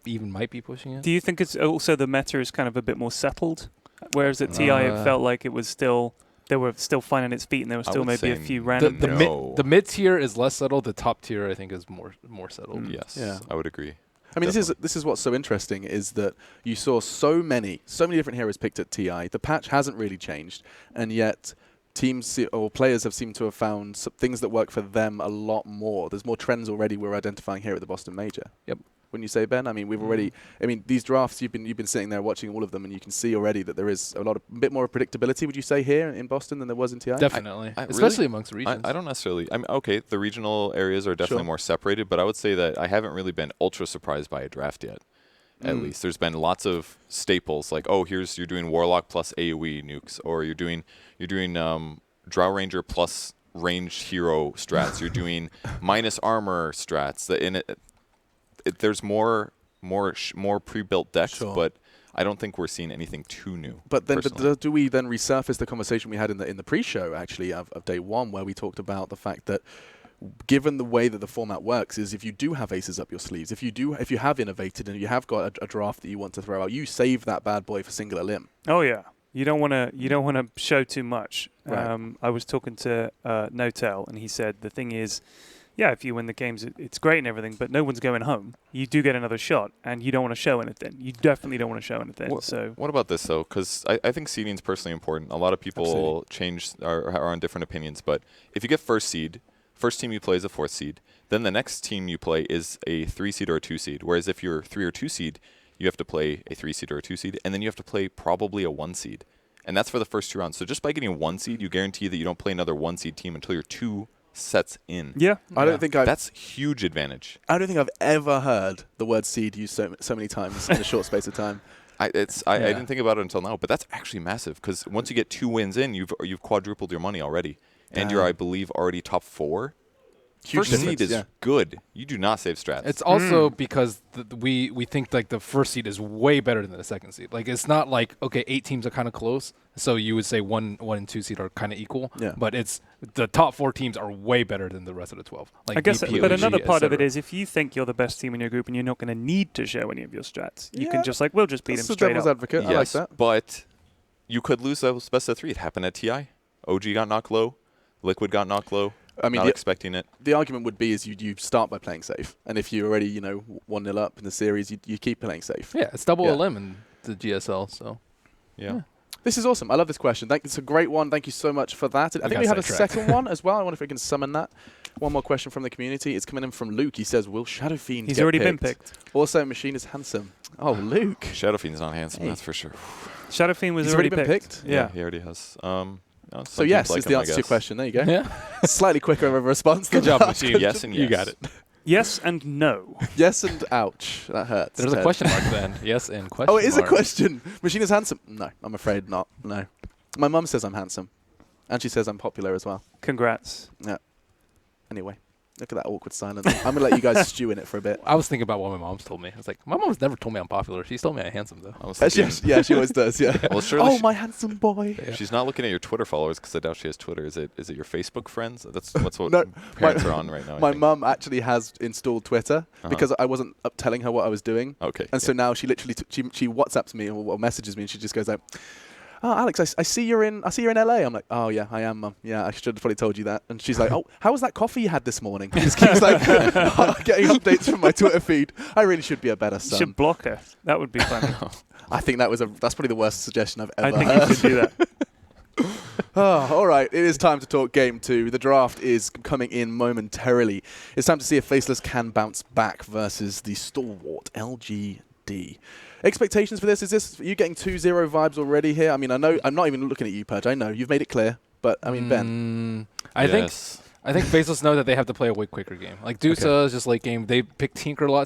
even might be pushing it. Do you think it's also the meta is kind of a bit more settled? Whereas at TI it felt like it was still, they were still finding its feet and there were still maybe a few random. The mid tier is less settled. The top tier I think is more settled. Yes, Yeah. I would agree. I mean, Definitely. this is what's so interesting is that you saw so many different heroes picked at TI. The patch hasn't really changed, and yet teams or players have seemed to have found things that work for them a lot more. There's more trends already we're identifying here at the Boston Major. Yep. Wouldn't you say, Ben? I mean, we've already. I mean, these drafts you've been sitting there watching all of them, and you can see already that there is a bit more predictability. Would you say here in Boston than there was in TI? Definitely, I especially really, amongst regions. I don't necessarily. I mean, okay, the regional areas are definitely more separated, but I would say that I haven't really been ultra surprised by a draft yet. At least there's been lots of staples like, oh, you're doing Warlock plus AoE nukes, or you're doing Drow Ranger plus ranged hero strats. You're doing minus armor strats. There's more pre-built decks, but I don't think we're seeing anything too new. But then, do we then resurface the conversation we had in the pre-show actually of day one, where we talked about the fact that, given the way that the format works, is if you do have aces up your sleeves, if you have innovated and you have got a draft that you want to throw out, you save that bad boy for singular limb. Oh yeah. You don't want to show too much. Right. I was talking to Notel, and he said the thing is, yeah, if you win the games, it's great and everything, but no one's going home. You do get another shot, and you don't want to show anything. You definitely don't want to show anything. What about this, though? Because I think seeding is personally important. A lot of people are on different opinions, but if you get first seed, first team you play is a 4th seed, then the next team you play is a 3 seed or a 2 seed, whereas if you're 3 or 2 seed, you have to play a 3 seed or a 2 seed, and then you have to play probably a 1 seed. And that's for the first 2 rounds. So just by getting a 1 seed, you guarantee that you don't play another 1 seed team until you're 2 sets in. Yeah. I don't think that's huge advantage. I don't think I've ever heard the word seed used so many times in a short space of time. I didn't think about it until now, but that's actually massive because once you get 2 wins in, you've quadrupled your money already, and you're, I believe, already top 4. Huge first seed is good. You do not save strats. It's also because we think like the first seed is way better than the second seed. Like it's not like, okay, 8 teams are kind of close, so you would say 1 and 2 seed are kind of equal. Yeah. But it's the top 4 teams are way better than the rest of the 12. Like I guess, BP, but OG, another part of it etc. is if you think you're the best team in your group and you're not going to need to show any of your strats, you can just we'll just beat them That's the straight devil's up. advocate. yes, I like that. but you could lose those best of 3. It happened at TI. OG got knocked low. Liquid got knocked low. I mean, not expecting it. The argument would be is you start by playing safe, and if you're already 1-0 up in the series, you keep playing safe. Yeah, it's double elim in the GSL. So Yeah. This is awesome. I love this question. It's a great one. Thank you so much for that. I think we have a second one as well. I wonder if we can summon that. One more question from the community. It's coming in from Luke. He says, will Shadow Fiend He's get already picked? been picked. Also, Machine is handsome. Oh, Luke. Shadow Fiend's not handsome, Hey. that's for sure. Shadow Fiend was He's already been picked? Yeah. He already has. So yes is the answer to your question. There you go. yeah, Slightly quicker of a response. good than job, that. Machine. Yes and yes. You got it. Yes and no. Yes and ouch. That hurts. There's a Ted. question mark then. Yes and question. Oh, it is a mark. question. Machine is handsome? No, I'm afraid not. No. My mum says I'm handsome. And she says I'm popular as well. Congrats. Yeah. Anyway, look at that awkward silence. I'm going to let you guys stew in it for a bit. I was thinking about what my mom's told me. I was like, my mom's never told me I'm popular. She's told me I'm handsome though. I was She, thinking, yeah, she always does, yeah. well, surely My handsome boy. Yeah. she's not looking at your Twitter followers because I doubt she has Twitter. Is it your Facebook friends? That's what No, parents are on right now. I My think. mum actually has installed Twitter because I wasn't up telling her what I was doing. Okay. And so now she literally she WhatsApps me or messages me and she just goes like, "Oh, Alex, I see you're in LA." I'm like, "Oh yeah, I am, Mum. Yeah, I should have probably told you that." And she's like, "Oh, how was that coffee you had this morning?" She just keeps like getting updates from my Twitter feed. I really should be a better You son. should block her. That would be fun. I think that's probably the worst suggestion I've ever I think heard. you should do that. Oh, all right. It is time to talk Game 2. The draft is coming in momentarily. It's time to see if Faceless can bounce back versus the stalwart LGD. Expectations for this? Are you getting 2-0 vibes already here? I mean, I know I'm not even looking at you, Purge. I know you've made it clear, but I mean, Ben. I think Faceless know that they have to play a way quicker game. Like Dusa is just late game. They pick Tinker a lot